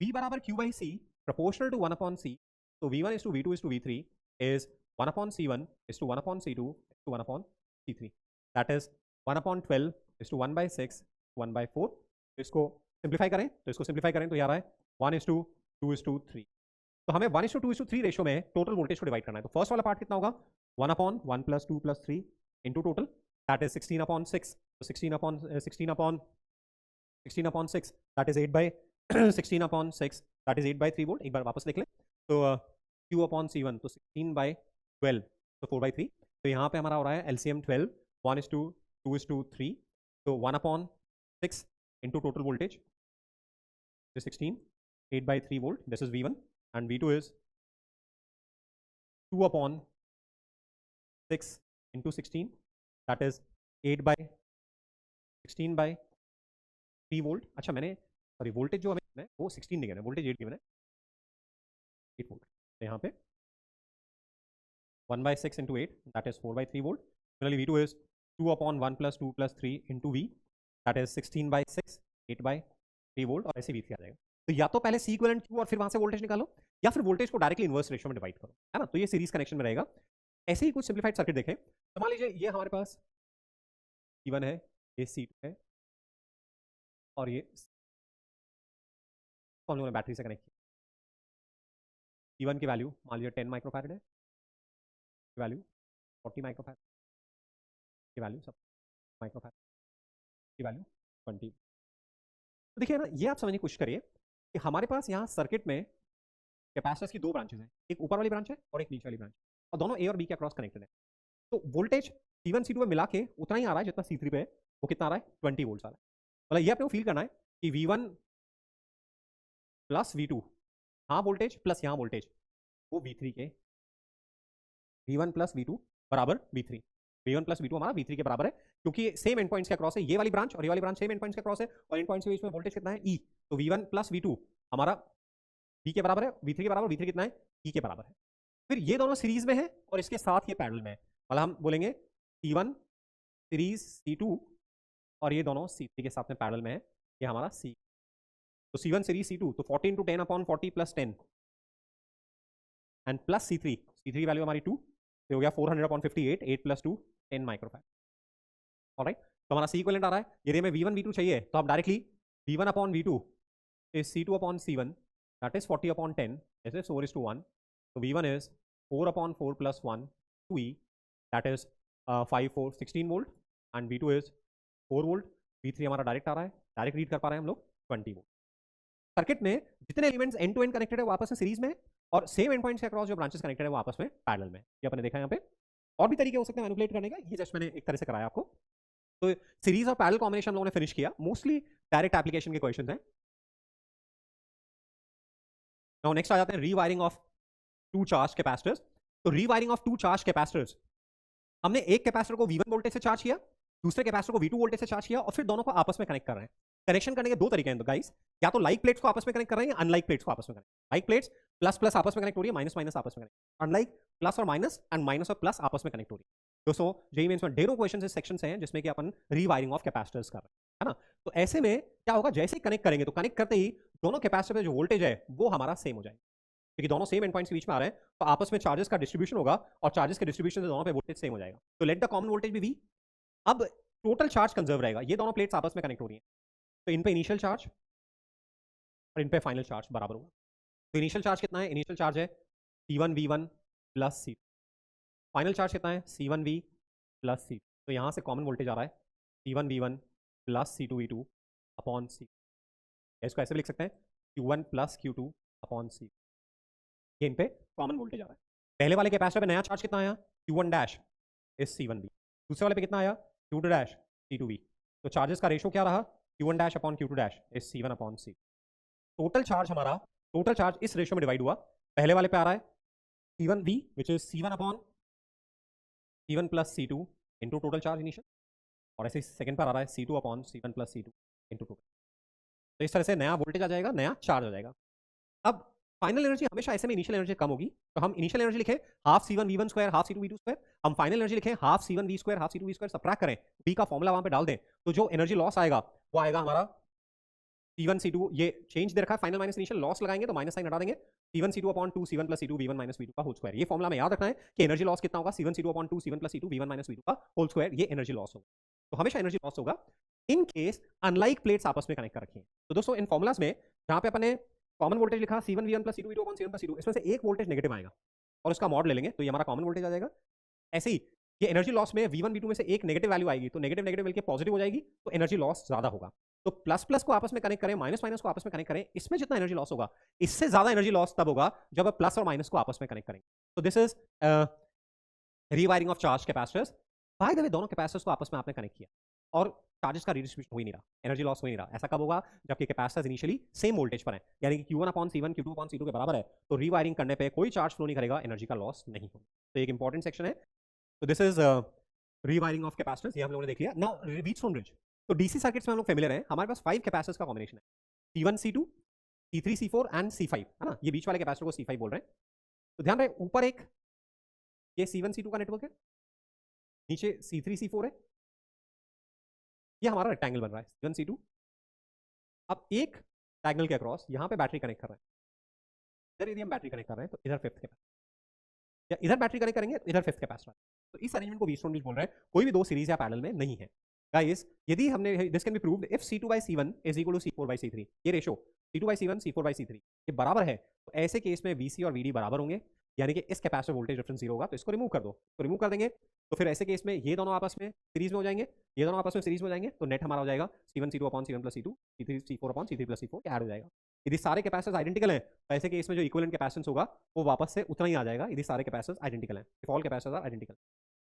V बराबर Q by C proportional to 1 upon C. So V1 is to V2 is to V3 is 1 upon C1 is to 1 upon C2 is to 1 upon C3. That is 1 upon 12 is to 1 by 6 1 by 4. तो इसको simplify करें, तो ये आ रहा है 1 is to 2 is to 3. तो हमें 1 is to 2 is to 3 ratio में टोटल वोल्टेज को डिवाइड करना है। तो फर्स्ट वाला पार्ट कितना होगा? 1 upon 1 plus 2 plus 3 into total that is 16 upon 6। तो 16 upon 6 that is 8 by 16 upon 6 that is 8/3 volt. एक बार वापस लिख लें तो Q अपॉन C1 तो 16/12 तो 4/3। तो यहाँ पे हमारा हो रहा है LCM 12 1 is to 2 is to 3 तो 1 upon 6 into total voltage 16 8/3 volt this is V1 and V2 is 2 upon 6 into 16 that is 8 by 16 by 3 volt. अच्छा मैंने सॉरी वोल्टेज जो हमें है वो 16 नहीं गिवन है, वोल्टेज 8 गिवन है 8 वोल्ट। तो यहाँ पे 1 by 6 into 8 that is 4/3 volt. Similarly V2 is 2 upon 1 plus 2 plus 3 into V that is 16 by 6 8/3 volt और ऐसे V3 आ जाएगा। तो या तो पहले C इक्विवेलेंट Q और फिर वहां से वोल्टेज निकालो या फिर वोल्टेज को डायरेक्टली इनवर्स रेशियो में डिवाइड करो, है ना। तो ये सीरीज कनेक्शन में रहेगा। ऐसे ही कुछ सिंप्लीफाइड सर्किट देखें तो मान लीजिए ये हमारे पास C1 है, ये C2 है और ये हम लोगों ने बैटरी से कनेक्ट किया। C1 की वैल्यू मान लीजिए 10 माइक्रोफैरड है, वैल्यू 40 माइक्रोफैरड की वैल्यू सब माइक्रोफैरड की वैल्यू 20। तो देखिए ना, ये आप समझने की कोशिश करिए कि हमारे पास यहाँ सर्किट में कैपेसिटर्स की दो ब्रांचेस हैं, एक ऊपर वाली ब्रांच है और एक नीचे वाली ब्रांच, और दोनों ए और बी के अक्रॉस कनेक्टेड है। तो वोल्टेज C1 C2 में मिला के उतना ही आ रहा है जितना C3 पे है। वो कितना आ रहा है? 20 वोल्ट आ रहा है। मतलब ये आपने को फील करना है कि V1 प्लस V2 हाँ वोल्टेज प्लस यहाँ वोल्टेज वो V3 के V1 प्लस V2 बराबर V3। V1 प्लस V2 हमारा V3 के बराबर है क्योंकि सेम एंड पॉइंट्स के अक्रॉस है। ये वाली ब्रांच और ये वाली ब्रांच सेम एंड पॉइंट्स के अक्रॉस है और एंड पॉइंट्स के बीच में वोल्टेज कितना है? E। तो V1 प्लस V2 हमारा V के बराबर है, V3 के बराबर, V3 कितना है? E के बराबर है। फिर ये दोनों सीरीज में है और इसके साथ ये पैरेलल में है। मतलब हम बोलेंगे C1 सीरीज C2 और ये दोनों C3 के साथ में पैरेलल में है। ये हमारा C। तो C1 सीरीज C2 तो 40 into 10 upon 40 plus 10 and plus C3 value हमारी 2 तो हो गया 400 upon 58 8 plus 2 10 माइक्रोफैरड। ऑलराइट, तो हमारा C इक्विवेलेंट आ रहा है। यदि हमें V1 V2 चाहिए तो आप directly V1 upon V2 is C2 upon C1 that is 40 upon 10 this is 4:1 so V1 is 4 upon 4 plus 1 2E that is 5 4 16 volt and V2 is 4 volt. V3 हमारा direct आ रहा है, डायरेक्ट रीड कर पा रहे हैं हम लोग 20 वोल्ट। सर्किट में जितने elements end to end connected है वो आपस में सीरीज में और सेम एंड पॉइंट्स के अक्रॉस जो ब्रांचेस कनेक्टेड है वो आपस में पैरेलल में। ये अपने देखा यहाँ पे। और भी तरीके हो सकते हैं मैनिपुलेट करने का, ये जस्ट मैंने एक तरह से कराया आपको। तो सीरीज और पैरेलल कॉम्बिनेशन हम लोगों ने फिनिश किया। मोस्टली डायरेक्ट एप्लीकेशन के क्वेश्चंस हैं। नाउ नेक्स्ट आ जाते हैं rewiring of two charge capacitors. तो rewiring of two charge capacitors, हमने एक कैपेसिटर को V1 वोल्टेज से चार्ज किया, दूसरे कैपेसिटर को V2 वोल्टेज से चार्ज किया और फिर दोनों को आपस में कनेक्ट कर रहे हैं। कनेक्शन करने के दो तरीके हैं तो गाइस, या तो लाइक प्लेट्स को आपस में कनेक्ट कर रहे हैं या अनलाइक प्लेट्स को आपस में connect. Like plates plus plus आपस में कनेक्ट हो रही है, माइनस माइनस आपस में कनेक्ट। अनलाइक प्लस और माइनस एंड माइनस और प्लस आपस में कनेक्ट हो रही है। दोस्तों जेईई मेंस में ढेरों क्वेश्चंस इस सेक्शन से हैं जिसमें कि अपन रीवायरिंग ऑफ कैपेसिटर्स कर रहे हैं, है ना। तो ऐसे में क्या होगा, जैसे ही कनेक्ट करेंगे तो कनेक्ट करते ही दोनों कैपेसिटर पे जो वोल्टेज है वो हमारा सेम हो जाएगा क्योंकि दोनों सेम एंड पॉइंट्स के बीच में आ रहे हैं। तो आपस में चार्जेस का डिस्ट्रीब्यूशन होगा और चार्जेस के डिस्ट्रीब्यूशन से दोनों पे वोल्टेज सेम हो जाएगा। तो let the common voltage be V। अब टोटल चार्ज कंजर्व रहेगा। ये दोनों प्लेट्स आपस में कनेक्ट हो रही हैं, तो इन पे इनिशियल चार्ज और इन पे फाइनल चार्ज बराबर होगा। तो इनिशियल चार्ज कितना है? इनिशियल चार्ज है C1V1 plus C, final charge कितना है? C1V plus C। तो यहाँ से कॉमन वोल्टेज आ रहा है C1V1 plus C2V2 upon C। इसको ऐसे भी लिख सकते हैं Q1 plus Q2 upon C। ये इन पे कॉमन वोल्टेज आ रहा है। पहले वाले कैपेसिटर पे नया चार्ज कितना आया? Q1 dash is C1V। दूसरे वाले पे कितना आया? Q2 dash C2V। तो चार्जेस का रेशो क्या रहा? Q1 dash upon Q2 dash is C1 upon C। Total charge हमारा, टोटल चार्ज इस रेशो में डिवाइड हुआ। पहले वाले पे आ रहा है C1V which is C1 upon C1 plus C2 into total charge initial, और ऐसे सेकंड पर आ रहा है C2 upon C1 plus C2 into total. तो इस तरह से नया वोल्टेज आ जाएगा, नया चार्ज आ जाएगा। अब फाइनल एनर्जी हमेशा ऐसे में इनिशियल एनर्जी कम होगी, तो हम इनिशियल एनर्जी लिखें half C1V1 square half C2V2 square, हम फाइनल एनर्जी लिखें half C1V square half C2V square, subtract करें, B का फॉर्मूला वहां पे डाल दें, तो जो एनर्जी लॉस आएगा वो आएगा हमारा C1 C2, ये चेंज दे रखा है फाइनल माइनस इनिशियल, लॉस लगाएंगे तो माइनस साइन हटा देंगे, C1 C2 upon 2 C1 plus C2 V1 minus V2 का होल स्क्वायर। ये फॉर्मूला में याद रखना है कि एनर्जी लॉस कितना होगा? C1 C2 upon 2 C1 plus C2 V1 minus V2 का होल स्क्वायर, ये एनर्जी लॉस होगा। तो हमेशा एनर्जी लॉस होगा इन केस अनलाइक प्लेट्स आपस में कनेक्ट कर रखी हैं। तो दोस्तों इन फॉर्मुलाज में जहां पे अपने कॉमन वोल्टेज लिखा C1V1 plus C2V2 upon C1 plus C2, इसमें से एक वोल्टेज नेगेटिव आएगा और उसका मॉड ले लेंगे तो ये हमारा कॉमन वोल्टेज आ जाएगा। ऐसे ही ये एनर्जी लॉस में V1 V2 में से एक नेगेटिव वैल्यू आएगी, तो नेगेटिव नेगेटिव मिलकर पॉजिटिव हो जाएगी, तो एनर्जी लॉस ज्यादा होगा। तो प्लस प्लस को आपस में कनेक्ट करें, माइनस माइनस को आपस में कनेक्ट करें, इसमें जितना एनर्जी लॉस होगा इससे ज्यादा एनर्जी लॉस तब होगा जब आप प्लस और माइनस को आपस में कनेक्ट करेंगे। तो this is rewiring of charge capacitors. Bye the वे दोनों कैपेसिटर्स को आपस में आपने कनेक्ट किया और चार्जेस का रिडिस्ट्रीब्यूशन हो ही नहीं रहा, एनर्जी लॉस हो ही नहीं रहा। ऐसा कब होगा? जबकि कैपेसिटर्स इनिशियली सेम वोल्टेज पर है, यानी कि Q1 upon C1 Q2 upon C2 के बराबर है, तो रीवायरिंग करने पे कोई चार्ज फ्लो नहीं करेगा, एनर्जी का लॉस नहीं होगा। तो एक इंपॉर्टेंट सेक्शन है। तो this is rewiring of capacitors, ये हम लोगों ने देख लिया। Now Wheatstone bridge. तो डीसी सर्किट्स में हम लोग फेमिलियर हैं, हमारे पास 5 कैपेसिटर्स का कॉम्बिनेशन है, C1 C2 C3 C4 and C5, है ना? ये बीच वाले कैपेसिटर को C5 बोल रहे हैं। तो ध्यान रहे ऊपर एक ये C1 C2 का नेटवर्क है, नीचे C3 C4 है, ये हमारा रेक्टेंगल बन रहा है C1 C2। अब एक डायगोनल के अक्रॉस यहां पे बैटरी कनेक्ट कर रहे हैं, इधर यदि हम बैटरी कनेक्ट कर रहे हैं तो इधर फिफ्थ कैपेसिटर, या इधर बैटरी कनेक्ट करेंगे इधर फिफ्थ कैपेसिटर। तो इस अरेंजमेंट को व्हीटस्टोन ब्रिज बोल रहे हैं। कोई भी दो सीरीज या पैरेलल में नहीं है गाइस। यदि हमने this can be proved if C2/C1 is equal to C4/C3, ये रेशो C2/C1 C4/C3 ये बराबर है, तो ऐसे केस में VC और VD बराबर होंगे, यानी कि इस कैपेसिटर वोल्टेज डिफरेंस जीरो होगा। तो इसको रिमूव कर दो, तो रिमूव कर देंगे तो फिर ऐसे केस में ये दोनों आपस में सीरीज में हो जाएंगे, ये दोनों आपस में सीरीज में हो जाएंगे, तो नेट हमारा हो जाएगा C1 C2 upon C1 plus C2 C3 C4 upon C3 plus C4 add हो जाएगा। यदि सारे कैपेसिटर्स आइडेंटिकल हैं तो ऐसे केस में जो इक्विवेलेंट कैपेसिटेंस होगा वो वापस से उतना ही आ जाएगा यदि सारे कैपेसिटर्स आइडेंटिकल हैं, if all capacitors are identical.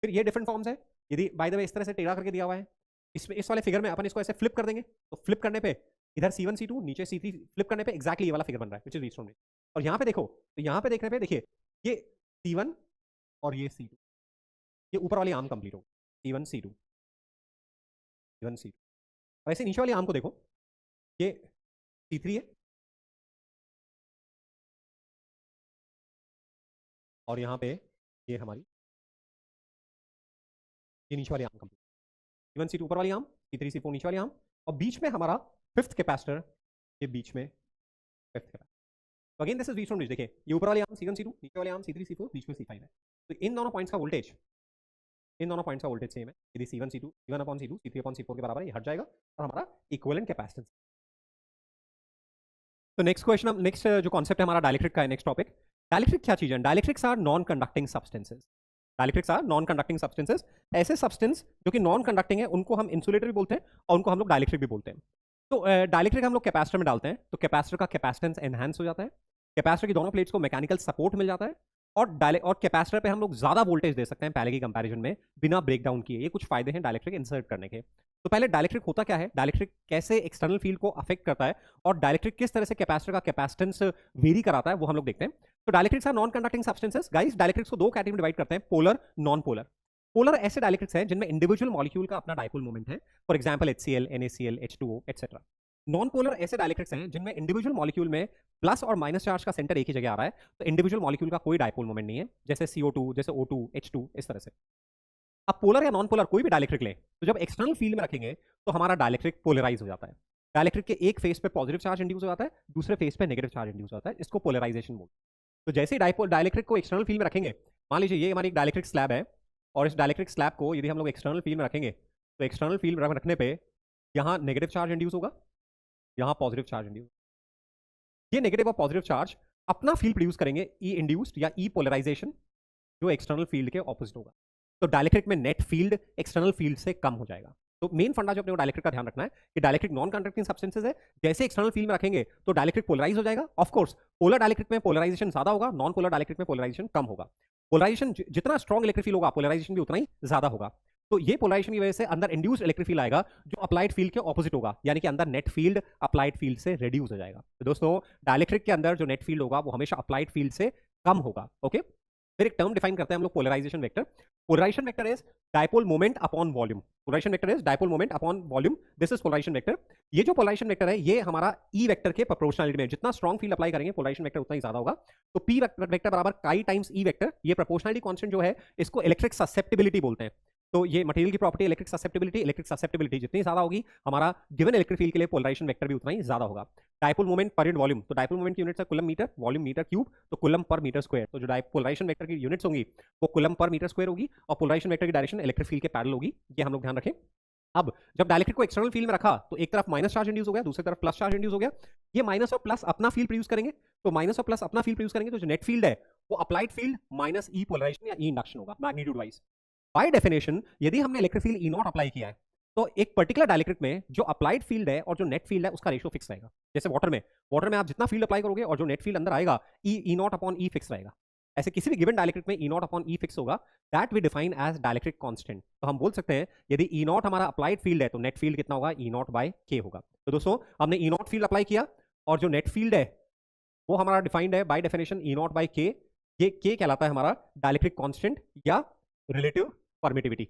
फिर ये डिफरेंट फॉर्म्स है, यदि बाय द वे इस तरह से टेढ़ा करके दिया हुआ है, इसमें इस वाले फिगर में अपन इसको ऐसे फ्लिप कर देंगे, तो फ्लिप करने पे इधर C1 C2 नीचे C3 फ्लिप करने पे एक्जैक्टली ये वाला फिगर बन रहा है व्हिच इज व्हीटस्टोन ब्रिज। और यहाँ पे देखो, तो यहाँ पे देखने पे देखिए ये C1 और ये C2, ये ऊपर वाली आर्म कंप्लीट हो C1 C2 C1 C2। और ऐसे नीचे वाली आर्म को देखो, ये C3 है और यहाँ पे ये हमारी ये नीचे वाली आर्म कंप्लीट, C1 C2 ऊपर वाली आर्म, C3 C4 नीचे वाली आर्म, और बीच में हमारा फिफ्थ कैपेसिटर, ये बीच में फिफ्थ कैपेसिटर। तो again this is Wheatstone bridge. देखिए ये ऊपर वाली आर्म C1 C2, नीचे वाली आर्म C3 C4, बीच में C5 है। तो इन दोनों पॉइंट्स का वोल्टेज, इन दोनों पॉइंट्स का वोल्टेज सेम है। यदि C1 C2 C1 upon C2 C3 upon C4 के बराबर है, ये हट जाएगा और हमारा इक्विवेलेंट कैपेसिटेंस। तो नेक्स्ट क्वेश्चन, हम नेक्स्ट जो कॉन्सेप्ट है हमारा डाइलेक्ट्रिक का है, नेक्स्ट टॉपिक। डाइलेक्ट्रिक क्या चीज है? Dielectrics are non conducting substances. Dielectrics are non conducting substances. ऐसे सब्सटेंस जो कि नॉन कंडक्टिंग है उनको हम इंसुलेटर भी बोलते हैं और उनको हम लोग डाइलेक्ट्रिक भी बोलते हैं। तो डाइलेक्ट्रिक हम लोग कैपेसिटर में डालते हैं तो कैपेसिटर का कैपेसिटेंस एनहांस हो जाता है, कैपेसिटर की दोनों प्लेट्स को मैकेनिकल सपोर्ट मिल जाता है, और कैपेसिटर पे हम लोग ज्यादा वोल्टेज दे सकते हैं पहले की कंपैरिजन में बिना ब्रेकडाउन किए। ये कुछ फायदे हैं डाइलेक्ट्रिक इंसर्ट करने के। तो पहले डाइलेक्ट्रिक होता क्या है, डाइलेक्ट्रिक कैसे एक्सटर्नल फील्ड को अफेक्ट करता है, और डाइलेक्ट्रिक किस तरह से कैपेसिटर का कैपेसिटेंस वेरी कराता है, वो हम लोग देखते हैं। तो dielectrics are non conducting substances guys. Dielectrics को दो कैटेगरी में डिवाइड करते हैं, पोलर, नॉन पोलर। पोलर ऐसे डाइलेक्ट्रिक्स हैं जिनमें इंडिविजुअल मॉलिक्यूल का अपना डाइपोल मोमेंट है, for example HCl, NaCl, H2O et cetera. Non polar ऐसे डाइलेक्ट्रिक्स हैं जिनमें इंडिविजुअल मॉलिक्यूल में प्लस और माइनस चार्ज का सेंटर एक ही जगह आ रहा है, तो इंडिविजुअल मॉलिक्यूल का कोई डाइपोल मोमेंट नहीं है, जैसे CO2, जैसे O2, H2, इस तरह से। अब पोलर या नॉन पोलर कोई भी डाइलेक्ट्रिक ले, तो जब एक्सटर्नल फील्ड में रखेंगे तो हमारा डाइलेक्ट्रिक पोलराइज हो जाता है। डाइलेक्ट्रिक के एक फेस पे पॉजिटिव चार्ज इंड्यूस हो जाता है, दूसरे फेस पे नेगेटिव चार्ज इंड्यूस होता है, इसको पोलराइजेशन बोलते हैं। तो जैसे ही डाइलेक्ट्रिक को एक्सटर्नल फील्ड में रखेंगे, मान लीजिए ये हमारी एक डाइलेक्ट्रिक स्लैब है और इस डाइलेक्ट्रिक स्लैब को यदि हम लोग एक्सटर्नल फील्ड में रखेंगे तो एक्सटर्नल फील्ड रखने पे यहाँ नेगेटिव चार्ज इंड्यूस होगा, यहाँ पॉजिटिव चार्ज इंड्यूस। ये नेगेटिव और पॉजिटिव चार्ज अपना फील्ड प्रोड्यूस करेंगे, ई इंड्यूस्ड या ई पोलराइजेशन, जो एक्सटर्नल फील्ड के ऑपोजिट होगा। तो डाइलेक्ट्रिक में नेट फील्ड एक्सटर्नल फील्ड से कम हो जाएगा। तो मेन फंडा जो अपने को डाइलेक्ट्रिक का ध्यान रखना है कि डाइलेक्ट्रिक नॉन कंडक्टिंग सब्सटेंसेज है, जैसे एक्सटर्नल फील्ड में रखेंगे तो डाइलेक्ट्रिक पोलराइज हो जाएगा। ऑफ कोर्स पोलर डाइलेक्ट्रिक में पोलराइजेशन ज्यादा होगा, नॉन पोलर डाइलेक्ट्रिक में पोलराइजेशन कम होगा। पोलराइजेशन जितना स्ट्रॉन्ग इलेक्ट्रिक फील्ड होगा, पोलराइजेशन भी उतना ही ज्यादा होगा। तो ये पोलराइजेशन की वजह से अंदर इंड्यूस्ड इलेक्ट्रिक फील्ड आएगा जो अप्लाइड फील्ड के ऑपोजिट होगा, यानी कि अंदर नेट फील्ड अप्लाइड फील्ड से रिड्यूस हो जाएगा। तो दोस्तों डाइलेक्ट्रिक के अंदर जो नेट फील्ड होगा वो हमेशा अप्लाइड फील्ड से कम होगा। ओके, फिर एक टर्म डिफाइन करते हैं हम लोग, polarisation vector. Polarisation vector is dipole moment upon volume. Polarisation vector is dipole moment upon volume, this is polarisation vector. ये जो पोलराइजेशन वेक्टर है ये हमारा ई वेक्टर के प्रोपोर्शनलिटी में, जितना स्ट्रॉन्ग फील्ड अप्लाई करेंगे पोलराइजेशन वेक्टर उतना ही ज्यादा होगा। तो पी वेक्टर बराबर काई टाइम्स ई वेक्टर। ये प्रोपोर्शनलिटी कांस्टेंट जो है इसको इलेक्ट्रिक ससेप्टिबिलिटी बोलते हैं। तो ये मटेरियल की प्रॉपर्टी इलेक्ट्रिक ससेप्टिबिलिटी जितनी ज्यादा होगी हमारा गिवन इलेक्ट्रिक फील्ड के लिए पोलराइजेशन वेक्टर भी उतना ही ज्यादा होगा। Dipole moment per unit volume, तो डाइपोल मोमेंट की यूनिट है coulomb metre, volume metre cube, तो कूलम पर मीटर स्क्वायर। तो जो पोलराइजेशन वेक्टर की यूनिट्स होंगी वो कूलम पर मीटर स्क्वायर होगी, और पोलराइजेशन वेक्टर की डायरेक्शन इलेक्ट्रिक फील्ड के पैरेलल होगी, ये हम लोग ध्यान रखें। अब जब डाइलेक्ट्रिक को एक्सटर्नल फील्ड में रखा तो एक तरफ माइनस चार्ज इंड्यूस हो गया, दूसरी तरफ प्लस चार्ज इंड्यूस हो गया। ये माइनस और प्लस अपना फील्ड प्रोड्यूस करेंगे, तो माइनस और प्लस अपना फील्ड प्रोड्यूस करेंगे, तो जो नेट फील्ड है वो अप्लाइड फील्ड माइनस ई पोलराइजेशन या ई इंडक्शन होगा मैग्नीट्यूड वाइज। बाय डेफिनेशन यदि हमने electric field E not apply किया है तो एक पर्टिकुलर डाइलेक्ट्रिक में जो अप्लाइड फील्ड है और जो नेट फील्ड है उसका रेशियो फिक्स रहेगा। जैसे वाटर में आप जितना फील्ड अप्लाई करोगे और जो नेट फील्ड अंदर आएगा E naught upon E fix रहेगा। ऐसे किसी भी गिवन डाइलेक्ट्रिक में E naught upon E fix होगा, that we define as dielectric constant. तो हम बोल सकते हैं यदि ई नॉट हमारा अप्लाइड फील्ड है तो नेट फील्ड कितना होगा, ई नॉट बाय के होगा। तो दोस्तों हमने ई नॉट फील्ड अप्लाई किया और जो नेट फील्ड है वो हमारा डिफाइंड है by definition E naught by K. ये के कहलाता है हमारा डाइलेक्ट्रिक कांस्टेंट या relative permittivity,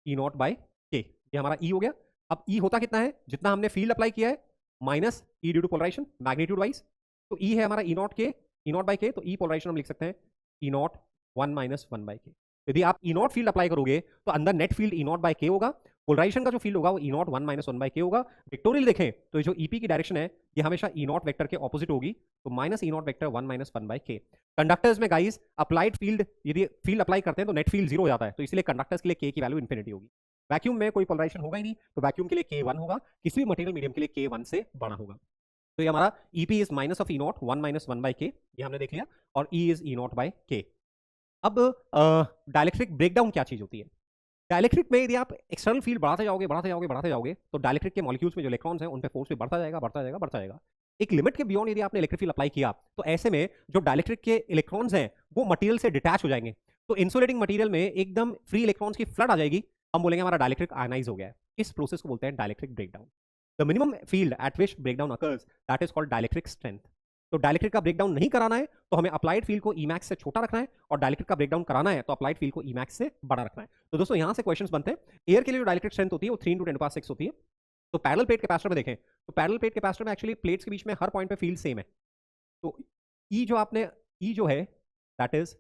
E naught by K, ये हमारा ई हो गया। अब ई होता कितना है, जितना हमने फील्ड अप्लाई किया है minus E due to polarisation magnitude wise. तो ई है हमारा ई not K, E naught by के, तो ई पोलराइजेशन हम लिख सकते हैं ई नॉट 1 माइनस 1 बाय के। यदि आप ई नॉट फील्ड अप्लाई करोगे तो अंदर net field E naught by K होगा, पोलराइजेशन का जो फील्ड होगा वो ई नॉट 1 माइनस 1 बाय के होगा। विक्टोरियल देखें तो जो ईपी की डायरेक्शन है ये हमेशा ई नॉट वेक्टर के ऑपोजिट होगी, तो minus E naught vector 1 minus 1 by K. Conductors में गाइस अप्लाइड फील्ड यदि फील्ड अप्लाई करते हैं तो नेट फील्ड 0 हो जाता है, तो इसलिए कंडक्टर्स के लिए के की वैल्यू इन्फिनिटी होगी। वैक्यूम में कोई पोलराइजेशन होगा ही नहीं, तो वैक्यूम के लिए के 1 होगा, किसी भी मटेरियल मीडियम के लिए के 1 से बड़ा होगा। तो ये हमारा EP is minus of E naught 1 minus 1 by K, ये हमने देख लिया, और E is E naught by K. अब डाइलेक्ट्रिक ब्रेकडाउन क्या चीज होती है? डाइलेक्ट्रिक में यदि आप एक्सटर्नल फील्ड बढ़ाते जाओगे तो डाइलेक्ट्रिक के मॉलिक्यूल्स में जो इलेक्ट्रॉन्स हैं उन पे फोर्स भी बढ़ता जाएगा। एक लिमिट के बियॉन्ड यदि आपने इलेक्ट्रिक फील्ड अप्लाई किया तो ऐसे में जो डाइलेक्ट्रिक के इलेक्ट्रॉन्स हैं वो मटेरियल से डिटैच हो जाएंगे, तो इंसुलेटिंग मटेरियल में एकदम फ्री इलेक्ट्रॉन्स की फ्लड आ जाएगी, हम बोलेंगे हमारा डाइलेक्ट्रिक आयनाइज हो गया है। इस प्रोसेस को बोलते हैं dielectric breakdown. The minimum field at which breakdown occurs that is called dielectric strength. तो डाइलेक्ट्रिक का ब्रेकडाउन नहीं कराना है तो हमें अप्लाइड फील्ड को ईमैक्स से छोटा रखना है, और डाइलेक्ट्रिक का ब्रेकडाउन कराना है तो अप्लाइड फील्ड को ईमैक्स से बड़ा रखना है। तो दोस्तों यहां से क्वेश्चंस बनते हैं। एयर के लिए जो डाइलेक्ट्रिक स्ट्रेंथ होती है वो 3 × 10⁶ होती है। तो पैरेलल प्लेट कैपेसिटर में देखें तो पैरेलल प्लेट कैपेसिटर में एक्चुअली प्लेट्स के बीच में हर पॉइंट पे फील्ड सेम है। तो ई जो है that is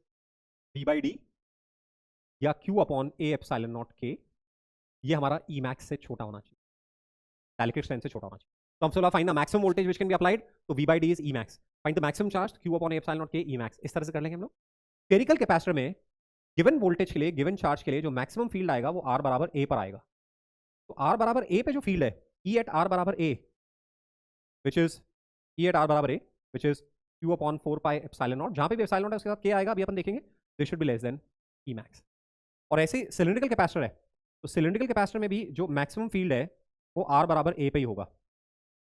d by d या Q upon A epsilon naught K, ये हमारा ई मैक्स से छोटा होना चाहिए, डाइलेक्ट्रिक स्ट्रेंथ से छोटा होना चाहिए। तो हम solve find the maximum voltage which can be applied, तो V by d is E max, find the maximum charge Q upon A epsilon naught K E max. इस तरह से कर लेंगे हम लोग। स्फेरिकल कैपेसिटर में गिवन वोल्टेज के लिए, गिवन चार्ज के लिए जो मैक्सिमम फील्ड आएगा वो आर बराबर ए पर आएगा। तो आर बराबर ए पे जो फील्ड है ई एट आर बराबर a which is E at r बराबर a which is Q upon 4 pi epsilon naught, जहां पे भी एप्सिलॉन नॉट है उसके साथ के आएगा, अभी अपन देखेंगे, this should be less than E max. और ऐसे सिलिंड्रिकल कैपेसिटर है तो सिलिंड्रिकल कैपेसिटर में भी जो मैक्सिमम फील्ड है वो आर बराबर ए पे ही होगा,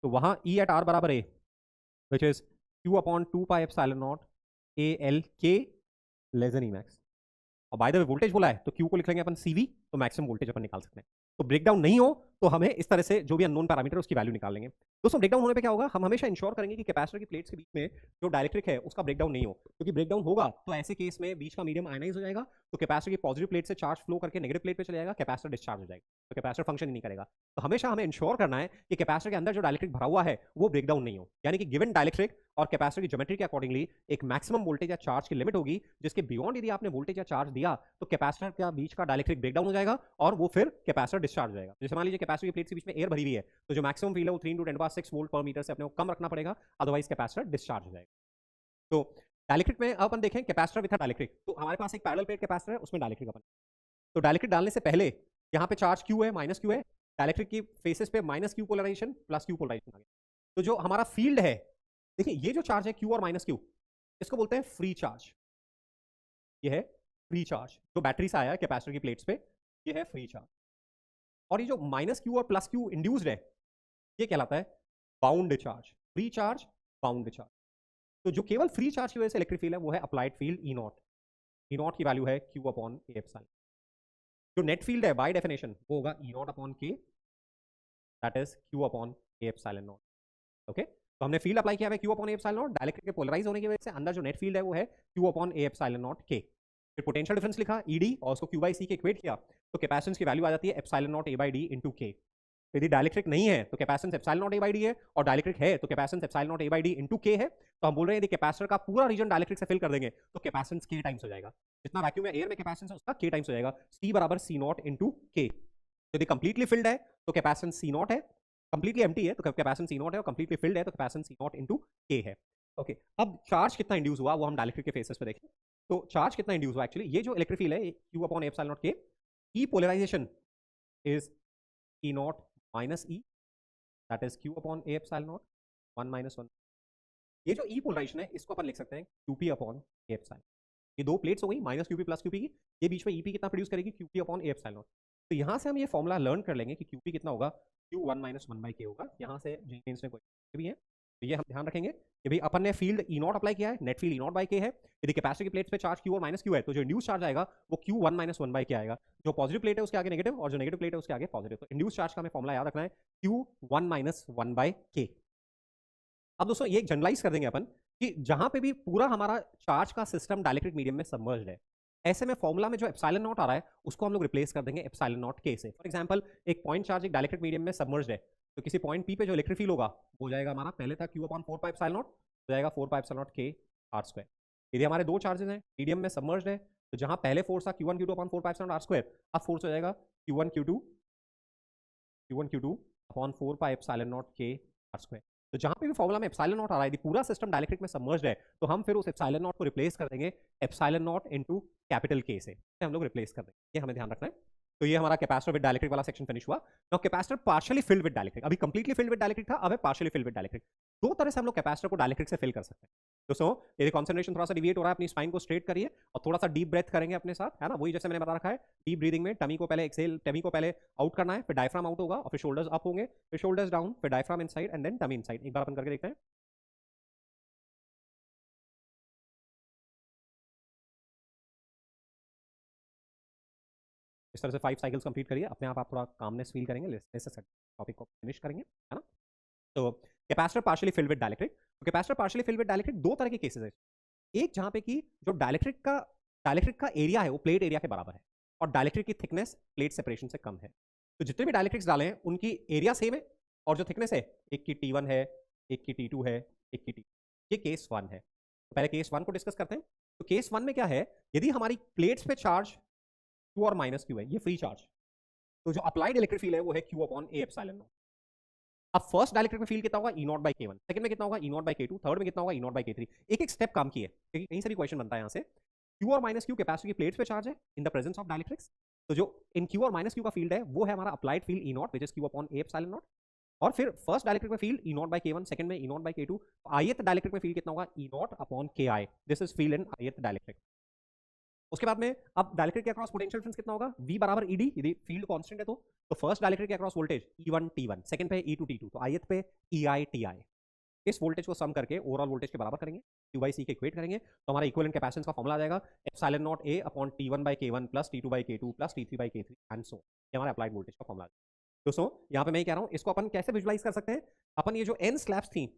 तो वहां ई एट आर बराबर a which is Q upon 2 pi epsilon naught a l K less than E max. और बाय द वे वोल्टेज बोला है तो क्यू को लिख लेंगे अपन सीवी, तो मैक्सिमम वोल्टेज अपन निकाल सकते हैं। तो ब्रेकडाउन नहीं हो तो हमें इस तरह से जो भी अननोन पैरामीटर उसकी वैल्यू निकाल लेंगे। दोस्तों ब्रेकडाउन होने पे क्या होगा, हम हमेशा इंश्योर करेंगे कि कैपेसिटर की प्लेट्स के बीच में जो डाइलेक्ट्रिक है उसका ब्रेकडाउन नहीं हो, क्योंकि ब्रेकडाउन होगा तो ऐसे केस में बीच का मीडियम आयनाइज हो जाएगा, तो कैपेसिटर की पॉजिटिव प्लेट से चार्ज फ्लो करके नेगेटिव प्लेट पे चले जाएगा, कैपेसिटर डिस्चार्ज हो जाएगा, तो कैपेसिटर फंक्शन ही नहीं करेगा। तो हमेशा हमें इंश्योर करना है कि कैपेसिटर के अंदर जो डाइलेक्ट्रिक भरा हुआ है वो ब्रेकडाउन नहीं हो, यानी कि गिवन डाइलेक्ट्रिक और कैपेसिटर की ज्योमेट्री के अकॉर्डिंगली एक मैक्सिमम वोल्टेज या चार्ज की लिमिट होगी, जिसके बियॉन्ड यदि आपने वोल्टेज या चार्ज दिया तो कैपेसिटर का बीच का डाइलेक्ट्रिक ब्रेकडाउन हो जाएगा और वो फिर कैपेसिटर डिस्चार्ज हो जाएगा। जैसे मान लीजिए कैपेसिटर की प्लेट के बीच में एयर भरी हुई है तो जो मैक्सिमम फील्ड है वो 3 × 10⁶ वोल्ट पर मीटर से अपने को कम रखना पड़ेगा, अदरवाइज कैपेसिटर डिस्चार्ज हो जाएगा। तो डाइलेक्ट्रिक में अपन देखें कैपेसिटर विद डाइलेक्ट्रिक, तो हमारे पास एक पैरेलल प्लेट कैपेसिटर है उसमें डाइलेक्ट्रिक अपन, तो डाइलेक्ट्रिक डालने से पहले यहाँ पे चार्ज क्यू है, माइनस क्यू है, डाइलेक्ट्रिक की फेसेस पे minus Q polarisation plus Q polarisation आ गया। तो जो हमारा फील्ड है, देखिए ये जो चार्ज है क्यू और माइनस क्यू, इसको बोलते हैं फ्री चार्ज। ये है फ्री चार्ज जो बैटरी से आया है कैपेसिटर की प्लेट्स पे, ये है फ्री चार्ज। और ये जो माइनस क्यू और प्लस क्यू इंड्यूस्ड है, ये कहलाता है bound charge. Free charge, bound charge. तो जो केवल फ्री चार्ज की वजह से इलेक्ट्रिक फील्ड है वो है applied field E not. E not की वैल्यू है क्यू अपॉन ए एप्सिलॉन। जो नेट फील्ड है बाय डेफिनेशन वो होगा ई नॉट अपॉन के, that is Q upon A epsilon not. Okay, तो हमने फील्ड अप्लाई किया है Q upon A epsilon not, dielectric के पोलराइज होने की वजह से अंदर जो नेट फील्ड है वो है Q upon A epsilon naught के। फिर पोटेंशियल डिफरेंस लिखा ईडी और उसको क्यू बाई सी के इक्वेट किया, तो कैपेसिटेंस की वैल्यू आ जाती है epsilon naught A by D into के। यदि डाइलेक्ट्रिक नहीं है तो capacitance epsilon naught A by D है, और डाइलेक्ट्रिक है तो capacitance epsilon naught A by D into के है। तो हम बोल रहे हैं यदि कैपेसिटर का पूरा रीजन डाइलेक्ट्रिक से फिल कर देंगे तो कैपेसिटेंस के टाइम्स हो जाएगा। जितना वैक्यूम में एयर में कैपेसिटेंस है उसका के टाइम्स हो जाएगा, सी बराबर सी नॉट इंटू के। यदि कंप्लीटली फिल्ड है तो कैपेसिटेंस सी नॉट है, कंप्लीटली एम्प्टी है तो कैपेसिटेंस सी नॉट है, और कंप्लीटली फिल्ड है तो कैपेसिटेंस सी नॉट इंटू के है। ओके, अब चार्ज कितना इंड्यूस हुआ वो हम डाइलेक्ट्रिक के फेसेस पे देखें। तो चार्ज कितना इंड्यूस हुआ, एक्चुअली ये जो इलेक्ट्रिक फील्ड है Q upon epsilon naught K, E polarisation is E naught minus E, that is Q upon A epsilon naught 1 minus 1। ये जो ई पोलराइजेशन है इसको अपन लिख सकते हैं क्यूपी अपॉन ए एप्सिलॉन। ये दो प्लेट्स हो गई, माइनस क्यूपी प्लस क्यूपी की, ये बीच में ईपी कितना प्रोड्यूस करेगी, QP upon A epsilon naught. तो यहाँ से हम ये फॉर्मुला लर्न कर लेंगे कि क्यूपी कितना होगा, क्यू 1 माइनस 1 बाई के होगा। यहाँ से जेन्स में कोई भी है तो ये हम ध्यान रखेंगे कि भाई अपन ने फील्ड ई नॉट अप्लाई किया है, net field E not by के है। यदि कैपेसिटर की प्लेट्स पे चार्ज क्यू और माइनस क्यू है तो जो इंड्यूस चार्ज आएगा वो क्यू 1 माइनस 1 बाई के आएगा। जो पॉजिटिव प्लेट है उसके आगे नेगेटिव, और जो नेगेटिव प्लेट है उसके आगे पॉजिटिव। तो इंड्यूस चार्ज का हमें फॉर्मुला याद रखना है क्यू 1 माइनस 1 बाई के। अब दोस्तों ये जनरलाइज कर देंगे अपन कि जहां पे भी पूरा हमारा चार्ज का सिस्टम डाइलेक्ट्रिक मीडियम में सबमर्ज्ड है, ऐसे में फॉर्मुला में जो एप्सिलॉन नॉट आ रहा है उसको हम लोग रिप्लेस कर देंगे एप्सिलॉन नॉट के से। फॉर एग्जांपल एक पॉइंट चार्ज एक डाइलेक्ट्रिक मीडियम में सबमर्ज्ड है, तो किसी पॉइंट पी पे जो इलेक्ट्रिक फील्ड होगा वो हो जाएगा हमारा, पहले था Q upon 4 pi epsilon not, हो जाएगा 4 pi epsilon naught K R square. यदि हमारे दो चार्जेस हैं मीडियम में सबमर्ज्ड है, तो जहां पहले फोर्स था Q1 Q2 upon 4 pi epsilon naught R square, अब फोर्स हो जाएगा Q1 Q2 upon 4 pi epsilon naught K R square. तो जहां पे भी फॉर्मुला में एप्सिलॉन नॉट आ रहा है, यदि पूरा सिस्टम डाइलेक्ट्रिक में सबमर्ज्ड है, तो हम फिर उस एप्सिलॉन नॉट को रिप्लेस कर देंगे एप्सिलॉन नॉट इनटू कैपिटल के से हम लोग रिप्लेस कर देंगे। ये हमें ध्यान रखना है। तो ये हमारा कैपेसिटर विद डाइलेक्ट्रिक वाला सेक्शन फिनिश हुआ। Now capacitor partially filled with dielectric, अभी कंप्लीटली फिल्ड विद डाइलेक्ट्रिक था, अब है पार्शियली फिल्ड विद डाइलेक्ट्रिक। दो तरह से हम लोग कैपेसिटर को डाइलेक्ट्रिक से फिल कर सकते हैं। दोस्तों यदि कॉन्सेंट्रेशन थोड़ा सा डिविएट हो रहा है, अपनी स्पाइन को स्ट्रेट करिए और थोड़ा सा डीप ब्रेथ करेंगे अपने साथ, है ना, वही जैसे मैंने बता रखा है। डीप ब्रीदिंग में टमी को पहले एक्सेल, टमी को पहले आउट करना है, फिर डायफ्राम आउट होगा, और फिर शोल्डर्स अप होंगे, फिर शोल्डर्स डाउन, फिर diaphragm inside and then tummy inside. एक बार अपन करके देखते हैं। इस तरह से 5 साइकिल्स कंप्लीट करिए, अपने आप थोड़ा कामनेस फील करेंगे, टॉपिक को फिनिश करेंगे, है ना। तो capacitor partially filled with dielectric. तो capacitor partially filled with dielectric दो तरह के केसेस है। एक जहां पे कि जो डाइलेक्ट्रिक का एरिया है वो प्लेट एरिया के बराबर है, और डाइलेक्ट्रिक की थिकनेस प्लेट सेपरेशन से कम है। तो जितने भी डाइलेक्ट्रिक्स डाले हैं उनकी एरिया सेम है, और जो थिकनेस है, एक की T1 है, एक की T2 है, एक की T, ये केस 1 है। तो पहले केस 1 को डिस्कस करते हैं। तो केस 1 में क्या है, यदि हमारी प्लेट्स पे चार्ज Q और माइनस Q है, ये फ्री चार्ज, तो जो अप्लाइड इलेक्ट्रिक फील्ड है वो है Q upon A epsilon not. अब फर्स्ट डाइलेक्ट्रिक में फील्ड कितना होगा, E not by K1, second में कितना होगा, E not by K2, third में कितना होगा, E नॉट बाई K3। एक एक स्टेप काम किए, क्योंकि कहीं से भी क्वेश्चन बनता है यहाँ से। Q और माइनस Q कैपेसिटर की प्लेट्स पे चार्ज है in the presence of dielectrics. तो जो इन Q और माइनस Q का फील्ड है वो है हमारा applied field E not, which is Q upon A epsilon not. और फिर फर्स्ट डाइलेक्ट्रिक में field E not by K1, second में E not by K2, ith dielectric में फील्ड कितना होगा, E not upon Ki। This is field in ith dielectric. उसके बाद में अब डाइलेक्ट्रिक के अक्रॉस पोटेंशियल डिफरेंस कितना होगा, V बराबर ED, यदि फील्ड कांस्टेंट है तो फर्स्ट डाइलेक्ट्रिक के across voltage E1 T1, second पे E2 T2, तो ith पे EI TI। इस वोल्टेज को सम करके ओवरऑल वोल्टेज के बराबर करेंगे, Q बाई C के इक्वेट करेंगे, तो हमारा इक्विवेलेंट कैपेसिटेंस का फॉर्मुला आ जाएगा epsilon naught A upon T1 by K1 plus T2 by K2 plus T3 by K3 and so. ये हमारा अप्लाइड वोल्टेज का फॉर्मुला है। दोस्तों यहाँ पे मैं कह रहा हूँ, इसको अपन कैसे विजुलाइज कर सकते हैं। अपन ये जो N स्लैब्स थी,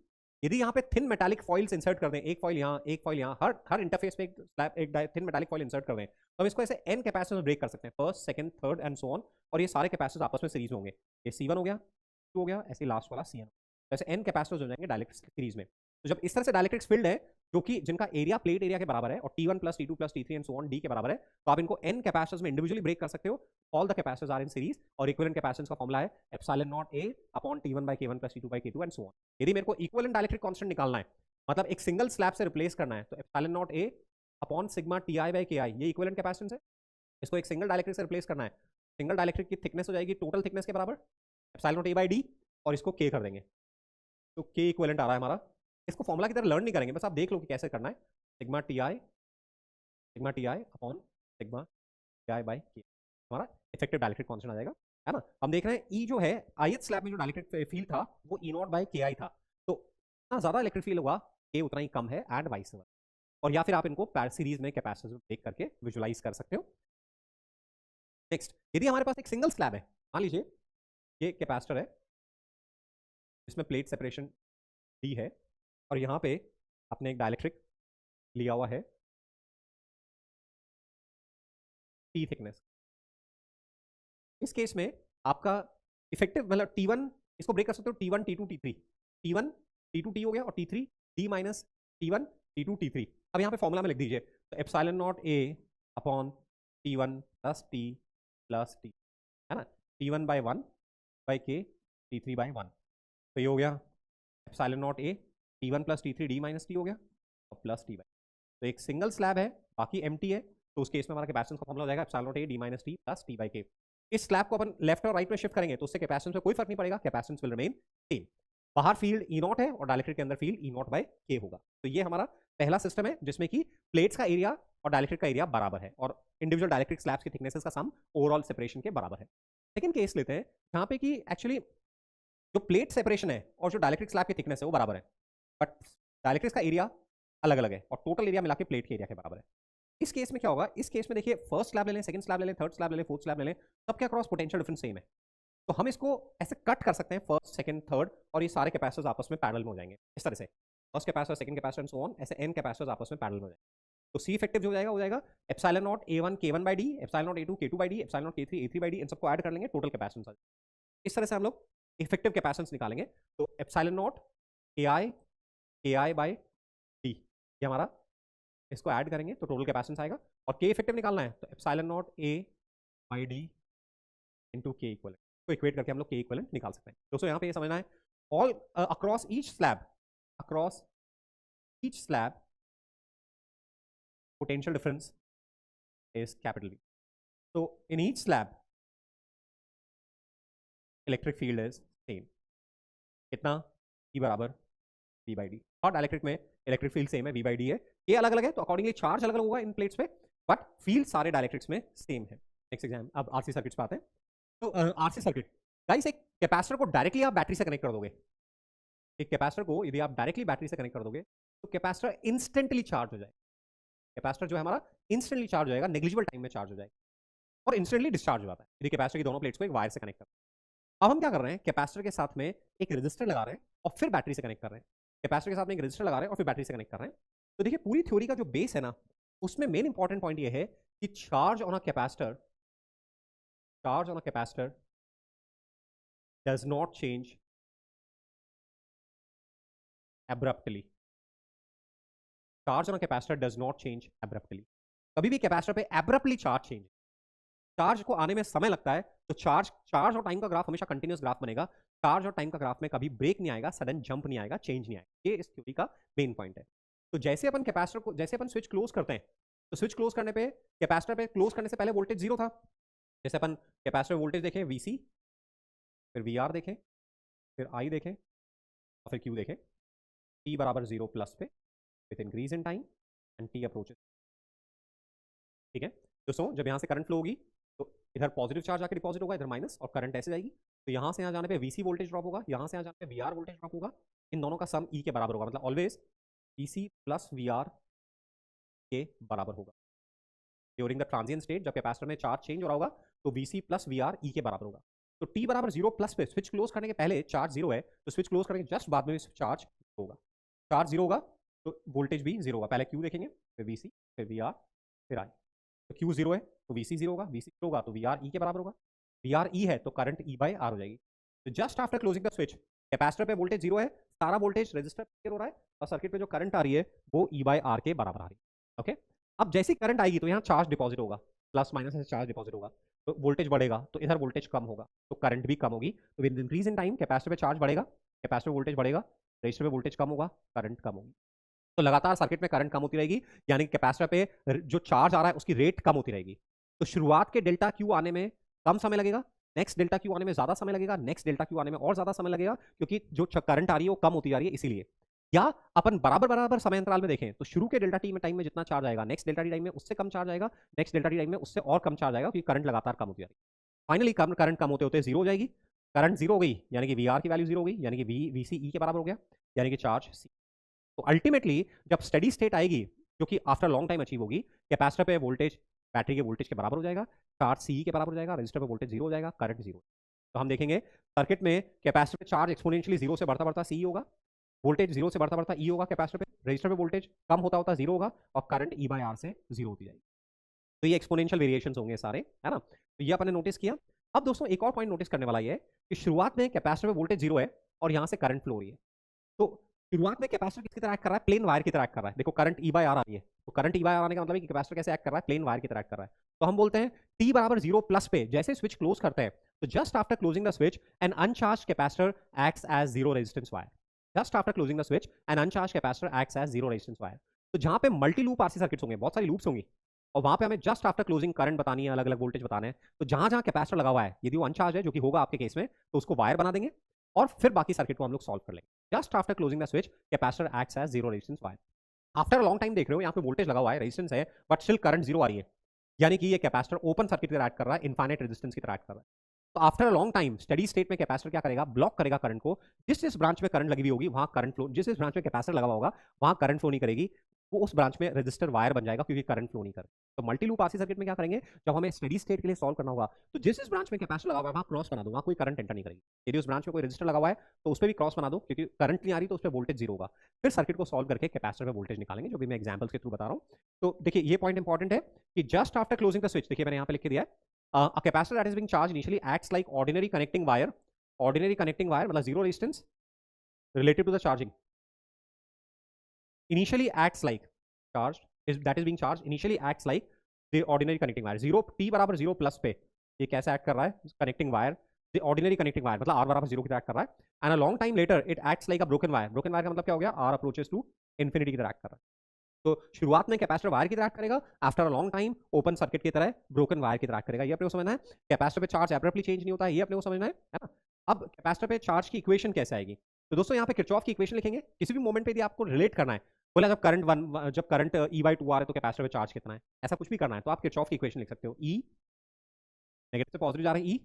यदि यहाँ पे थिन मेटालिक फॉइल्स इंसर्ट कर दें, एक फॉइल यहाँ, एक फॉइल यहाँ, हर इंटरफेस पे एक स्लैब, एक थिन मेटालिक फॉइल इंसर्ट कर दें, तो हम इसको ऐसे N कैपेसिटर्स में ब्रेक कर सकते हैं, first, second, third and so on. और ये सारे कैपेसिटर्स आपस में सीरीज में होंगे। ये C1 हो गया, C2 हो गया, ऐसे लास्ट वाला CN। ऐसे N कैपेसिटर्स हो जाएंगे डाइलेक्ट्रिक सीरीज में। तो जब इस तरह से डाइलेक्ट्रिक्स फील्ड है जो कि जिनका एरिया प्लेट एरिया के बराबर है, और T1 plus T2 plus T3 and so on D के बराबर है, तो आप इनको N कैपेसिटर्स में इंडिविजुअली ब्रेक कर सकते हो। All the capacitors are in series, और इक्विवेलेंट कैपेसिटेंस का फॉर्मुला है epsilon naught A upon T1 by K1 plus T2 by K2 and so on. यदि मेरे को इक्विवेलेंट डाइलेक्ट्रिक कांस्टेंट निकालना है, मतलब एक सिंगल स्लैब से रिप्लेस करना है, तो epsilon naught A upon sigma Ti by Ki, ये इक्विवेलेंट कैपेसिटेंस है। इसको एक सिंगल डाइलेक्ट्रिक से रिप्लेस करना है, सिंगल डाइलेक्ट्रिक की थिकनेस हो जाएगी टोटल थिकनेस के बराबर epsilon naught A by D, और इसको के कर देंगे तो के इक्विवेलेंट आ रहा है हमारा। इसको फॉर्मूला की तरह लर्न नहीं करेंगे, बस आप देख लो कि कैसे करना है। Sigma T I upon sigma T I by के हमारा इफेक्टिव डाइलेक्ट्रिक कांस्टेंट आ जाएगा, है ना। हम देख रहे हैं ई जो है ith स्लैब में जो डाइलेक्ट्रिक फील्ड था वो ई नॉट बाई के आई था, तो जितना ज्यादा इलेक्ट्रिक फील्ड होगा के उतना ही कम है एंड वाइस वर्सा। और या फिर आप इनको सीरीज में कैपेसिटर देख करके विजुलाइज कर सकते हो। नेक्स्ट, यदि हमारे पास एक सिंगल स्लैब है, मान लीजिए ये कैपेसिटर है जिसमें प्लेट सेपरेशन डी है और यहाँ पे आपने एक डाइलेक्ट्रिक लिया हुआ है टी थिकनेस। इस केस में आपका इफेक्टिव मतलब T1 इसको ब्रेक कर सकते हो T1 T2 T3, T1 T2 T हो गया और T3 D minus T1 T2 T3। अब यहाँ पे फॉर्मूला में लिख दीजिए तो एप्सिलॉन नॉट ए upon T1 plus T plus T, है ना, T1 बाई 1 बाई के T3 बाई 1। तो ये हो गया एप्सिलॉन नॉट ए T1 plus T3 D minus T हो गया और प्लस T बाई। तो एक सिंगल स्लैब है बाकी एम्प्टी है, तो उस केस में हमारा कैपेसिटेंस का फॉर्मूला हो जाएगा epsilon naught A D minus T plus T by के। इस स्लैब को अपन लेफ्ट और राइट में शिफ्ट करेंगे तो उससे कैपेसिटेंस में कोई फर्क नहीं पड़ेगा, कैपेसिटेंस विल रिमेन सेम। बाहर फील्ड ई नॉट है और डाइलेक्ट्रिक के अंदर फील्ड ई नॉट बाई के होगा। तो ये हमारा पहला सिस्टम है जिसमें कि प्लेट्स का एरिया और डाइलेक्ट्रिक का एरिया बराबर है और इंडिविजुअल डाइलेक्ट्रिक स्लैब्स की थिकनेसेस का सम ओवरऑल सेपरेशन के बराबर है। सेकंड केस लेते हैं जहां पे कि एक्चुअली जो प्लेट सेपरेशन है और जो डाइलेक्ट्रिक स्लैब की थिकनेस है वो बराबर है, बट डाइलेक्ट्रिक्स का एरिया अलग अलग है और टोटल एरिया मिला के प्लेट के एरिया के बराबर है। इस केस में क्या होगा, इस केस में देखिए फर्स्ट स्लैब ले लें, सेकंड स्लैब ले लें, थर्ड स्लैब ले लें, फोर्थ स्लैब ले लें, सबके अक्रॉस पोटेंशियल डिफरेंस सेम है। तो हम इसको ऐसे कट कर सकते हैं फर्स्ट सेकंड थर्ड और ये सारे कैपेसिटर्स आपस में पैरेलल में हो जाएंगे इस तरह से, first capacitor second capacitor and so on, ऐसे n कैपेसिटर्स आपस में पैरेलल में हो जाएंगे। तो सी इफेक्टिव जो हो जाएगा epsilon naught A1 K1 by d, epsilon naught A2 K2 by d, epsilon naught K3 A3 by d, इन सबको ऐड कर लेंगे टोटल कैपेसिटेंस आ जाएगा। इस तरह से हम लोग इफेक्टिव कैपेसिटेंस निकालेंगे। तो epsilon not KI by D ये हमारा, इसको ऐड करेंगे तो टोटल कैपेसिटेंस आएगा। और के इफेक्टिव निकालना है तो epsilon naught A by D into के इक्वलेंट, तो इक्वेट करके हम लोग के इक्वलेंट निकाल सकते हैं। दोस्तों यहाँ पे ये समझना है all across each slab potential difference is capital V। तो in each slab electric field is same, कितना E बराबर V बाई डी। और डाइलेक्ट्रिक में इलेक्ट्रिक फील्ड सेम है, V बाई डी है, ये अलग अलग है तो अकॉर्डिंगली चार्ज अलग अलग होगा इन प्लेट्स पे, बट फील्ड सारे डाइलेक्ट्रिक्स में सेम है। नेक्स्ट एग्जाम, अब आरसी सर्किट्स पे आते हैं। तो आरसी सर्किट गाइस, एक कैपेसिटर को डायरेक्टली आप बैटरी से कनेक्ट कर दोगे, एक कैपेसिटर को यदि आप डायरेक्टली बैटरी से कनेक्ट कर दोगे तो कैपेसिटर इंस्टेंटली चार्ज हो जाएगा। कैपेसिटर जो है हमारा इंस्टेंटली चार्ज हो जाएगा, नेग्लिजिबल टाइम में चार्ज हो जाएगा और इंस्टेंटली डिस्चार्ज हो जाता है यदि कैपेसिटर की दोनों प्लेट्स को एक वायर से कनेक्ट कर। अब हम क्या कर रहे हैं, कैपेसिटर के साथ में एक रेजिस्टर लगा रहे हैं और फिर बैटरी से कनेक्ट कर रहे हैं, कैपेसिटर के साथ में एक रेजिस्टर लगा रहे हैं और फिर बैटरी से कनेक्ट कर रहे हैं। तो देखिए पूरी थ्योरी का जो बेस है ना, उसमें मेन इंपॉर्टेंट पॉइंट ये है कि charge on a capacitor does not change abruptly। Charge on a capacitor does not change abruptly। कभी भी कैपेसिटर पे एब्रप्टली चार्ज चेंज, चार्ज को आने में समय लगता है, तो चार्ज और टाइम का ग्राफ हमेशा कंटिन्यूस ग्राफ बनेगा। चार्ज और टाइम का ग्राफ में कभी ब्रेक नहीं आएगा, सडन जंप नहीं आएगा, चेंज नहीं आएगा। ये इस थ्योरी का मेन पॉइंट है। तो जैसे अपन कैपेसिटर को, जैसे अपन स्विच क्लोज करते हैं तो स्विच क्लोज करने पे, कैपेसिटर पे क्लोज करने से पहले वोल्टेज जीरो था। जैसे अपन कैपेसिटर वोल्टेज देखें VC, फिर VR देखें, फिर I देखें और फिर Q देखें, T बराबर 0 प्लस पे with increase in time and T approaches. ठीक है दोस्तों, जब यहाँ से करंट फ्लो होगी तो इधर पॉजिटिव चार्ज आके डिपॉजिट होगा, इधर माइनस, और करंट ऐसे जाएगी। तो यहाँ से यहाँ जाने पे VC वोल्टेज ड्रॉप होगा, यहाँ से यहाँ जाने पे VR वोल्टेज ड्रॉप होगा। इन दोनों का सम E के बराबर होगा, मतलब ऑलवेज VC प्लस VR के बराबर होगा। ड्यूरिंग द ट्रांजिएंट स्टेट, जब कैपेसिटर में चार्ज चेंज हो रहा होगा तो VC प्लस VR E के बराबर होगा। तो T बराबर 0 प्लस पे स्विच क्लोज करने के पहले चार्ज 0 है, तो स्विच क्लोज करने के जस्ट बाद में चार्ज होगा। चार्ज 0 होगा तो वोल्टेज भी 0 होगा। पहले Q देखेंगे, फिर VC, फिर VR, फिर I। तो Q 0 है तो VC 0 होगा, VC 0 होगा तो VR E के बराबर होगा, VR E है तो करंट E बाई R हो जाएगी। तो just after closing the switch, capacitor पे वोल्टेज 0 है, सारा वोल्टेज रजिस्टर पे हो रहा है और सर्किट पे जो करंट आ रही है वो E बाई R के बराबर आ रही है। ओके, अब जैसी करंट आएगी तो यहाँ चार्ज डिपॉजिट होगा, प्लस माइनस से चार्ज डिपॉजिट होगा, तो वोल्टेज बढ़ेगा तो इधर वोल्टेज कम होगा तो करंट भी कम होगी। तो with increase in time capacitor पे चार्ज बढ़ेगा, कैपेसिटर वोल्टेज बढ़ेगा, रजिस्टर पे वोल्टेज कम होगा, करंट कम होगी। तो लगातार सर्किट में करंट कम होती रहेगी, यानी कि कैपेसिटर पे जो चार्ज आ रहा है उसकी रेट कम होती रहेगी। तो शुरुआत के डेल्टा क्यू आने में कम समय लगेगा, नेक्स्ट डेल्टा क्यू आने में ज्यादा समय लगेगा, नेक्स्ट डेल्टा क्यू आने में और ज्यादा समय लगेगा, क्योंकि जो करंट आ रही है वो कम होती जा रही है इसीलिए। या अपन बराबर बराबर समय अंतराल में देखें तो शुरू के डेल्टा टी में टाइम में जितना चार्ज आएगा, नेक्स्ट डेल्टा टी टाइम में उससे कम चार्ज आएगा, नेक्स्ट डेल्टा टी टाइम में उससे और कम चार्ज आएगा, क्योंकि करंट लगातार कम होती जा रही है। फाइनली करंट कम होते होते जीरो हो जाएगी। करंट जीरो हो गई यानी कि वी आर की वैल्यू जीरो हो गई, यानी कि वी सी ई के बराबर हो गया, यानी कि चार्ज सी। तो अल्टीमेटली जब स्टेडी स्टेट आएगी जो कि आफ्टर लॉन्ग टाइम अचीव होगी, कैपेसिटर पे वोल्टेज बैटरी के वोल्टेज के बराबर हो जाएगा, चार्ज सी के बराबर हो जाएगा, रजिस्टर पे वोल्टेज जीरो हो जाएगा, करंट जीरो। तो हम देखेंगे सर्किट में कैपेसिटर पे चार्ज एक्सपोनेंशियली जीरो से बढ़ता बढ़ता सी होगा, वोल्टेज जीरो से बढ़ता बढ़ता ई होगा कैपेसिटर पे, रजिस्टर पे वोल्टेज कम होता होता जीरो होगा, और करंट ई बाय आर से जीरो होती जाएगी। तो ये एक्सपोनेंशियल वेरिएशंस होंगे सारे, है ना। तो ये अपने नोटिस किया। अब दोस्तों एक और पॉइंट नोटिस करने वाला ये है कि शुरुआत में कैपेसिटर पे वोल्टेज जीरो है और यहाँ से करंट फ्लो हो रही है। तो शुरुआत में कैपेसिटर किसकी तरह एक्ट कर रहा है? प्लेन वायर की तरह एक्ट कर रहा है। देखो करंट ई बाय आर आ रही है, तो करंट ई बाय आर आने का मतलब है कि कैपेसिटर कैसे एक्ट कर रहा है? प्लेन वायर की तरह एक्ट कर रहा है। तो हम बोलते हैं टी बराबर जीरो प्लस पे जैसे स्विच क्लोज करते हैं, तो just after closing the switch an uncharged capacitor acts as zero resistance wire. Just after closing the switch an uncharged capacitor acts as zero resistance wire. तो जहां पे multi loop RC circuits होंगे, बहुत सारी loops होंगी, और वहां पे हमें जस्ट आफ्टर क्लोजिंग करंट बतानी है, अलग अलग वोल्टेज बताने हैं, तो जहां जहां कैपेसिटर लगा हुआ है यदि वो अनचार्ज है, जो कि होगा आपके केस में, तो उसको वायर बना देंगे और फिर बाकी सर्किट को हम लोग सॉल्व कर लेंगे। Just after closing the switch capacitor acts as zero resistance wire. After long time देख रहे हो यहाँ पे वोल्टेज लगा हुआ है, रेजिस्टेंस है, बट स्टिल करंट जीरो आ रही है, यानी कि ये कैपेसिटर ओपन सर्किट की तरह एक्ट कर रहा है, इनफाइनाइट रेजिस्टेंस की तरह एक्ट कर रहा है। तो after a long time steady state में कैपेसिटर क्या करेगा? ब्लॉक करेगा करंट को। जिस जिस ब्रांच में करंट लगी हुई होगी वहां करंट फ्लो, जिस जिस ब्रांच में कैपेसिटर लगा हुआ होगा वहां करंट फ्लो नहीं करेगी, वो उस ब्रांच में रेजिस्टर वायर बन जाएगा, क्योंकि करंट फ्लो नहीं करे। तो मल्टी लूप आरसी सर्किट में क्या करेंगे? जब हमें स्टेडी स्टेट के लिए सॉल्व करना होगा, तो जिस जिस ब्रांच में कैपेसिटर लगा हुआ है वहां क्रॉस बना दो, वहां कोई करंट एंटर नहीं करेगी। यदि उस ब्रांच में कोई रजिस्टर लगा हुआ है तो उस पर भी क्रॉस बना दो, क्योंकि करंट नहीं आ रही तो उस पर वोल्टेज जीरो होगा। फिर सर्किट को सॉल्व करके कैपेसिटर में वोल्टेज निकालेंगे, जो भी मैं एग्जाम्पल्स के थ्रू बता रहा हूँ। तो देखिए ये पॉइंट इंपॉर्टेंट है कि just after closing the switch, देखिए मैंने यहाँ पे लिख के दिया है, a capacitor that is being charged initially acts like ordinary connecting wire. Ordinary connecting wire मतलब zero resistance related to the charging. Initially acts like charged is that is being charged initially acts like the ordinary connecting wire. Zero t बराबर zero plus पे ये कैसे act कर रहा है? Connecting wire, the ordinary connecting wire मतलब r बराबर zero की तरह एक्ट कर रहा है, and a long time later it acts like a broken wire. Broken wire का मतलब क्या हो गया? r approaches to infinity की तरह एक्ट कर रहा है। तो शुरुआत में कैपेसिटर वायर की तरह एक्ट करेगा, after a long time open circuit की तरह ब्रोकन वायर की तरह एक्ट करेगा। ये अपने को समझना है। कैपेसिटर पे चार्ज एब्रप्टली चेंज नहीं होता है, ये अपने को समझना है ना। अब कैपेसिटर पे चार्ज की इक्वेशन कैसे आएगी? तो दोस्तों यहाँ पे किरचॉफ की इक्वेशन लिखेंगे। किसी भी मोमेंट पे यदि आपको रिलेट करना है, बोला जब करंट ई बाई टू आ रहा है तो कैपेसिटर पे चार्ज कितना है, ऐसा कुछ भी करना है तो आप किरचॉफ की इक्वेशन लिख सकते हो। ई नेगेटिव से पॉजिटिव जा रहा है, ई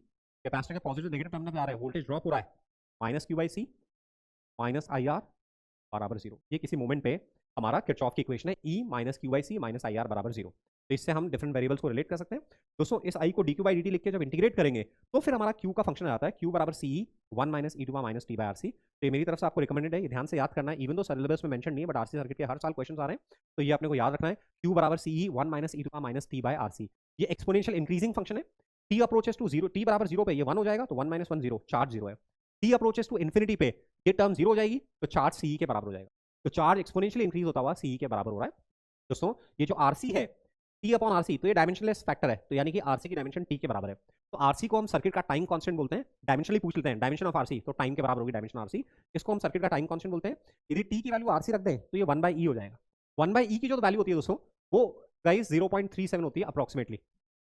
कैपेसिटर के पॉजिटिव नेगेटिव टर्मिनल पे आ रहा है, वोल्टेज ड्रॉप हो रहा है, minus Q by C minus I R बराबर जीरो। ये किसी मोमेंट पे हमारा किरचॉफ की इक्वेशन है, E minus Q by C minus I R बराबर जीरो। तो इससे हम डिफरेंट वेरिएबल्स को रिलेट कर सकते हैं। दोस्तों इस आई को D Q by D T लिख के जब इंटीग्रेट करेंगे तो फिर हमारा क्यू का फंक्शन आता है, क्यू बराबर C E one minus E to minus T by R C. तो ये मेरी तरफ से आपको रिकमेंडेड है, ये ध्यान से याद करना है। इवन दो सिलेबस में मेंशन नहीं है, बट आरसी सर्किट के हर साल क्वेश्चन आ रहे हैं, तो ये अपने को याद रखना है। क्यू बराबर C E one minus E to minus T by R C. ये एक्सपोनेंशियल इंक्रीजिंग फंक्शन है। T approaches to zero, T बराबर जीरो पे ये वन हो जाएगा, तो one minus one zero, charge zero है। टी अप्रोचेस टू इन्फिनिटी पे ये टर्म जीरो हो जाएगी, तो चार्ज सी के बराबर हो जाएगा। तो चार्ज एक्सपोनेंशियली इंक्रीज होता हुआ सी के बराबर हो रहा है। दोस्तों ये जो आरसी है, टी अपॉन आरसी, तो ये डायमेंशनलेस फैक्टर है, तो यानी कि आरसी की डायमेंशन टी के बराबर है। तो आरसी को हम सर्किट का टाइम कांस्टेंट बोलते हैं। डायमेंशनली पूछ लेते हैं, डायमेंशन ऑफ आरसी, तो टाइम के बराबर होगी डायमेंशन आरसी। इसको हम सर्किट का टाइम कांस्टेंट बोलते हैं। यदि टी की वैल्यू आरसी रख दें तो ये वन बाई ई हो जाएगा। वन बाई ई की जो वैल्यू होती है दोस्तों, वो गाइस 0.37 होती है अप्रोक्सीमेटली।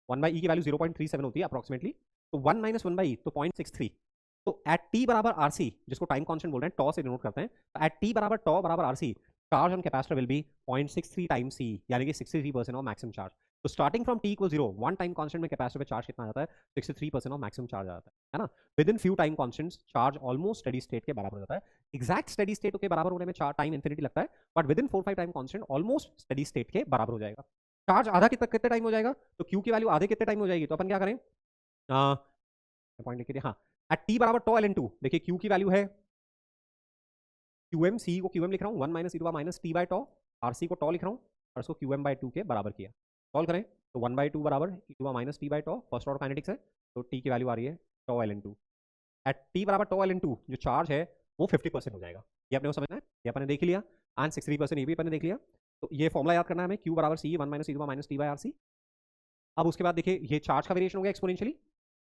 वन बाई ई की वैल्यू 0.37 होती है अप्रोक्सीमेटली। तो one minus one by E तो 0.63। तो एट टी बराबर आरसी, जिसको टाइम कांस्टेंट बोल रहे हैं, टॉ से डिनोट करते हैं, तो एट टी बराबर टॉ बराबर RC, charge on capacitor will be 0.63 times C, यानी कि 63% ऑफ मैक्सिमम चार्ज। तो starting from T equal zero, one time constant में कैपेसिटर पे चार्ज कितना आता है? 63% ऑफ मैक्सिमम चार्ज आता है ना। With in few time constants charge almost steady state के बराबर हो जाता है। एग्जैक्ट स्टेडी स्टेट के बराबर होने में टाइम इन्फिनिटी लगता है, but with in 4-5 time constant almost steady state के बराबर हो जाएगा। चार्ज आधा कितने टाइम हो जाएगा? तो क्यू की वैल्यू आधे कितने टाइम हो जाएगी? तो अपन क्या करें, पॉइंट लिख के हाँ, एट टी बराबर टॉ एल एन टू, देखिए क्यू की वैल्यू है क्यूएम, सी को क्यूएम लिख रहा हूँ, one minus E to minus T by tau, RC को टॉ लिख रहा हूँ और इसको क्यूएम बाई टू के बराबर किया। सॉल्व करें तो वन बाई टू बराबर E to minus T by tau, first order kinetics है, तो टी की वैल्यू आ रही है tau L N two. At T बराबर टॉ एल एन टू जो चार्ज है वो 50% हो जाएगा। ये अपने को समझना है, ये अपने देख लिया, एंड 63% ये भी अपने देख लिया। तो ये फॉर्मुला याद करना है हमें, क्यू बराबर C one minus E to minus T by R C. अब उसके बाद देखिए ये चार्ज का वेरिएशन हो गया एक्सपोनेंशियली,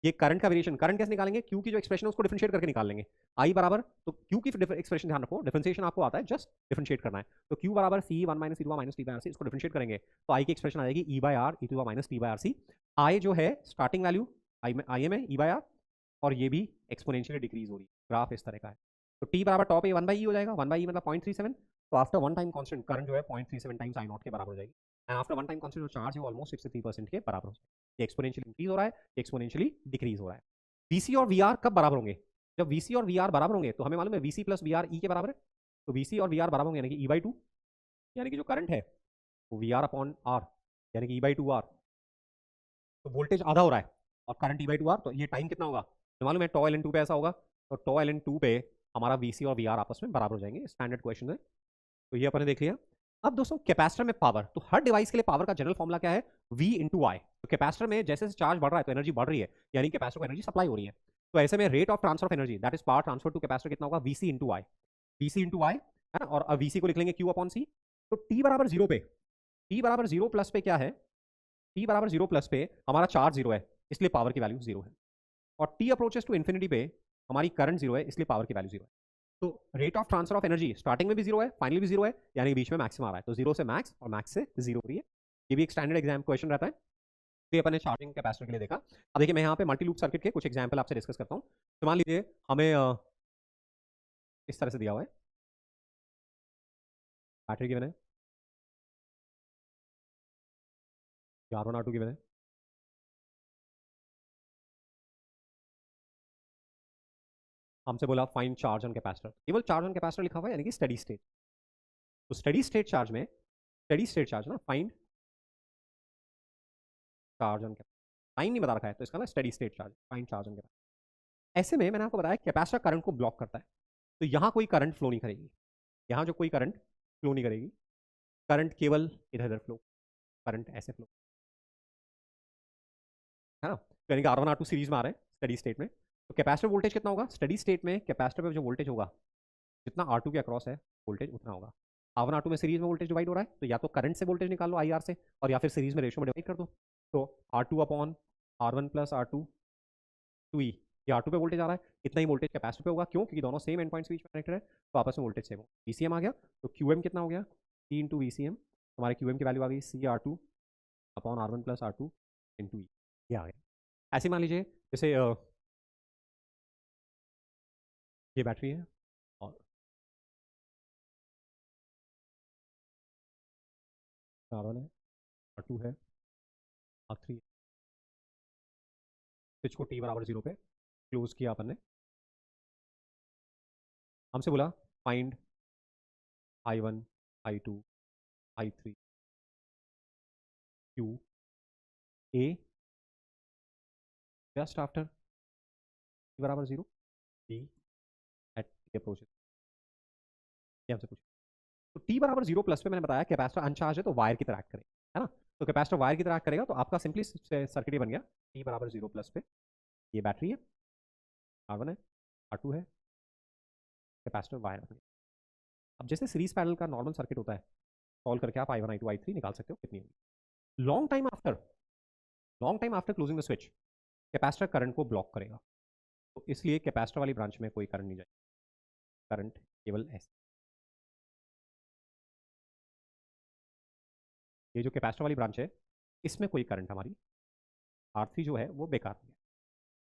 ये करंट का वेरिएशन, करंट कैसे निकालेंगे? क्यू की जो एक्सप्रेशन है उसको डिफरेंशिएट करके निकाल लेंगे। आई बराबर, तो क्यू की एक्सप्रेशन ध्यान रखो, डिफरेंशिएशन आपको आता है, जस्ट डिफरेंशिएट करना है। तो क्यू बराबर C one minus E to minus T by R C, इसको डिफरेंशिएट करेंगे तो आई की एक्सप्रेशन आ जाएगी E by R E to minus T by R C. I जो है स्टार्टिंग वैल्यू आई एम है ई बाय आर, और ये भी एक्सपोनेंशियली डिक्रीज हो रही है, ग्राफ इस तरह का है। तो टी बराबर टॉप ए 1/e हो जाएगा, 1/e मतलब 0.37, तो after one time constant current जो है 0.37 टाइम्स आई नॉट के बराबर हो जाएगी, and after one time constant जो चार्ज है ऑलमोस्ट 63% के बराबर हो जाएगा। ये एक्सपोनेंशियली इंक्रीज हो रहा है, एक्सपोनेंशियली डिक्रीज हो रहा है। वीसी और वीआर कब बराबर होंगे? जब वीसी और वीआर बराबर होंगे तो हमें मालूम है वीसी प्लस वीआर ई के बराबर है, तो वीसी और वीआर बराबर होंगे यानी कि ई बाई टू, यानी कि जो करंट है वो वी आर अपॉन आर, यानी कि ई बाई टू आर। तो वोल्टेज आधा हो रहा है और current E by two R, तो ये टाइम कितना होगा तो मालूम है, टॉ एल एन टू पे ऐसा होगा, तो टॉ एल एन टू पे हमारा वीसी और वी आर आपस में बराबर हो जाएंगे, स्टैंडर्ड क्वेश्चन है। तो ये अपन ने देख लिया। अब दोस्तों कैपेसिटर में पावर, तो हर डिवाइस के लिए पावर का जनरल फॉर्मूला क्या है, V इंटू आई। तो कैपेसिटर में जैसे जैसे चार्ज बढ़ रहा है तो एनर्जी बढ़ रही है, यानी कैपेसिटर को एनर्जी सप्लाई हो रही है। तो ऐसे में rate of transfer of energy that is power transfer to capacitor कितना होगा, VC into I. VC into I है ना, और VC को लिख लेंगे Q अपॉन C। तो T बराबर जीरो पे, T बराबर जीरो प्लस पे क्या है, T बराबर जीरो प्लस पे हमारा चार्ज जीरो है, इसलिए पावर की वैल्यू जीरो है, और T अप्रोचेस टू इन्फिनिटी पे हमारी करंट जीरो है, इसलिए पावर की वैल्यू जीरो है। तो rate of transfer of energy starting में भी जीरो है, फाइनली भी जीरो है, यानी बीच में मैक्सिमम आ रहा है, तो जीरो से मैक्स और मैक्स से जीरो हो रही है। ये भी एक स्टैंडर्ड एग्जाम क्वेश्चन रहता है। तो ये अपन ने चार्जिंग कैपेसिटर के लिए देखा। अब देखिए मैं यहाँ पे मल्टी लूप सर्किट के कुछ एग्जाम्पल आपसे डिस्कस करता हूँ। तो मान लीजिए हमें इस तरह से दिया हुआ है, बैटरी गिवन है, R1 R2 गिवन है, हमसे बोला फाइंड चार्ज ऑन कैपेसिटर, केवल चार्ज ऑन कैपेसिटर लिखा हुआ है यानी कि स्टेडी स्टेट। तो स्टेडी स्टेट चार्ज में, स्टेडी स्टेट चार्ज ना, find charge on capacitor, time नहीं बता रखा है तो इसका ना steady state charge, find charge on capacitor. ऐसे में मैंने आपको बताया कैपेसिटर करंट को ब्लॉक करता है, तो यहाँ कोई करंट फ्लो नहीं करेगी, यहाँ जो कोई करंट फ्लो नहीं करेगी, करंट केवल इधर इधर फ्लो, करंट ऐसे फ्लो है ना, यानी कि R1 R2 सीरीज में आ रहे हैं स्टेडी स्टेट में। तो कैपेसिटर वोल्टेज कितना होगा स्टेडी स्टेट में, कैपेसिटर पे जो वोल्टेज होगा जितना R2 के अक्रॉस है वोल्टेज उतना होगा। R1 R2 में सीरीज में वोल्टेज डिवाइड हो रहा है, तो या तो करंट से वोल्टेज निकाल लो IR से, और या फिर सीरीज में रेशियो में डिवाइड कर दो, तो R2 upon R1 plus R2 to ई, ये R2 पे वोल्टेज आ रहा है, इतना ही वोल्टेज कैपेसिटर पे होगा, क्यों, क्योंकि दोनों सेम एंड पॉइंट्स बीच में कनेक्टेड है, तो आपस में वोल्टेज सेम हो। VCM आ गया, तो QM कितना हो गया, C इंटू VCM, हमारे QM की वैल्यू आ गई CR2 upon R1 plus R2 into ई, ये आ गया। ऐसे मान लीजिए जैसे ये बैटरी है और R1 है, R2 है, R3, स्विच को T बराबर जीरो पे क्लोज किया अपन ने, हमसे बोला find I1 I2 I3 Q A just after T बराबर zero, B at T approaches, ये हमसे पूछा। तो T बराबर जीरो प्लस पे मैंने बताया कैपेसिटर अनचार्ज है तो वायर की तरह एक्ट करेगा, है ना, तो कैपेसिटर वायर की तरह एक्ट करेगा, तो आपका सिंपली सर्किट बन गया T बराबर जीरो प्लस पे, ये बैटरी है, R1 है, R2 है, कैपेसिटर वायर बन गया। अब जैसे सीरीज पैरेलल का नॉर्मल सर्किट होता है, सॉल्व करके आप I1 I2 I3 निकाल सकते हो कितनी होगी। Long time after, long time after closing the switch capacitor current को ब्लॉक करेगा, तो इसलिए कैपेसिटर वाली ब्रांच में कोई करंट नहीं जाएगा, करंट केवल ऐसे, ये जो कैपेसिटर वाली ब्रांच है इसमें कोई करंट हमारी R3 जो है वो बेकार हो गया,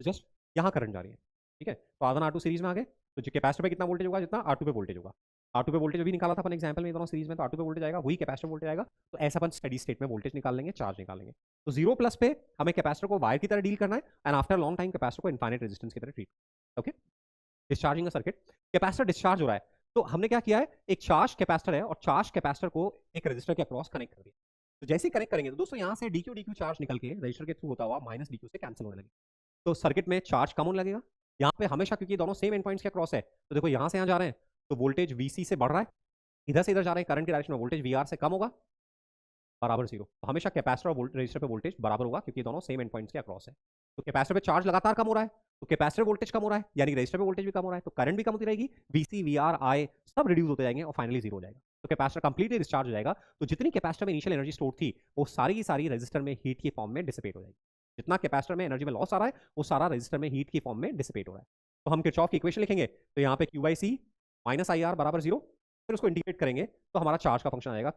तो जस्ट यहाँ करंट जा रही है, ठीक है। तो R1 R2 सीरीज में आ गए, तो जो कैपेसिटर पे कितना वोल्टेज होगा जितना R2 पे वोल्टेज होगा, R2 पे वोल्टेज अभी निकाला था अपन एग्जांपल में, दोनों सीरीज में, तो R2 पे वोल्टेज आएगा, वही कैपेसिटर वोल्टेज आएगा, तो ऐसा अपन स्टेडी स्टेट में वोल्टेज निकाल लेंगे, चार्ज निकालेंगे। तो जीरो प्लस पे हमें कैपेसिटर को वायर की तरह डील करना है, and after long time capacitor को इनफाइनाइट रेजिस्टेंस की तरह ट्रीट, ओके। डिस्चार्जिंग का सर्किट, कैपेसिटर डिस्चार्ज हो रहा है, तो हमने क्या किया है, एक चार्ज कैपेसिटर है और चार्ज कैपेसिटर को एक रजिस्टर के अक्रॉस कनेक्ट कर दिया, तो जैसे ही कनेक्ट करेंगे तो दोस्तों यहाँ से DQ DQ चार्ज निकल के रजिस्टर के थ्रू होता हुआ माइनस DQ से कैंसिल होने लगे, तो सर्किट में चार्ज कम होने लगेगा। यहाँ पे हमेशा, क्योंकि दोनों सेम एंड पॉइंट्स के अक्रॉस है, तो देखो यहाँ से यहाँ जा रहे हैं तो वोल्टेज VC से बढ़ रहा है, इधर से इधर जा रहे हैं करंट की डायरेक्शन में वोल्टेज VR से कम होगा, बराबर जीरो, तो हमेशा कैपेसिटर और रजिस्टर पे वोल्टेज बराबर होगा, क्योंकि दोनों सेम एंड पॉइंट्स के अक्रॉस है। तो कैपेसिटर पे चार्ज लगातार कम हो रहा है, तो कैपेसिटर वोल्टेज कम हो रहा है, यानी कि रजिस्टर पे वोल्टेज भी कम हो रहा है, तो करंट भी कम होती रहेगी, VC VR I सब रिड्यूस होते जाएंगे और फाइनली जीरो हो जाएगा, तो कैपेसिटर कंप्लीटली डिस्चार्ज हो जाएगा। तो जितनी कैपेसिटर में इनिशियल एनर्जी स्टोर थी वो सारी की सारी रजिस्टर में हीट के फॉर्म में डिसिपेट हो जाएगी, जितना कैपेसिटर में एनर्जी में लॉस आ रहा है वो सारा रजिस्टर में हीट की फॉर्म में डिसिपेट हो रहा है। तो हम किरचॉफ की इक्वेशन लिखेंगे, तो यहाँ पे Q/C माइनस IR बराबर जीरो, फिर उसको इंटीग्रेट करेंगे तो हमारा चार्ज का फंक्शन आएगा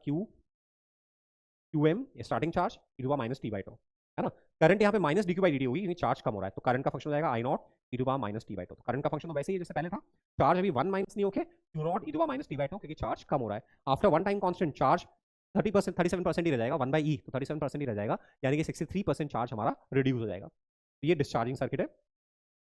QM starting charge e to the minus T/τ, है ना। करंट यहाँ पे minus D Q by D T होगी, यानी चार्ज कम हो रहा है, तो करंट का फंक्शन हो जाएगा I naught E to power minus T by two. तो करंट का फंक्शन तो वैसे ही जैसे पहले था, चार्ज अभी 1 माइनस नहीं होके Q naught E to power minus T by two, क्योंकि चार्ज कम हो रहा है। After one time constant charge 30% 37% ही रह जाएगा, 1 बाई ई तो 37% ही रह जाएगा, यानी कि 63% चार्ज हमारा रिड्यूस हो जाएगा। ये डिस्चार्जिंग सर्किट है।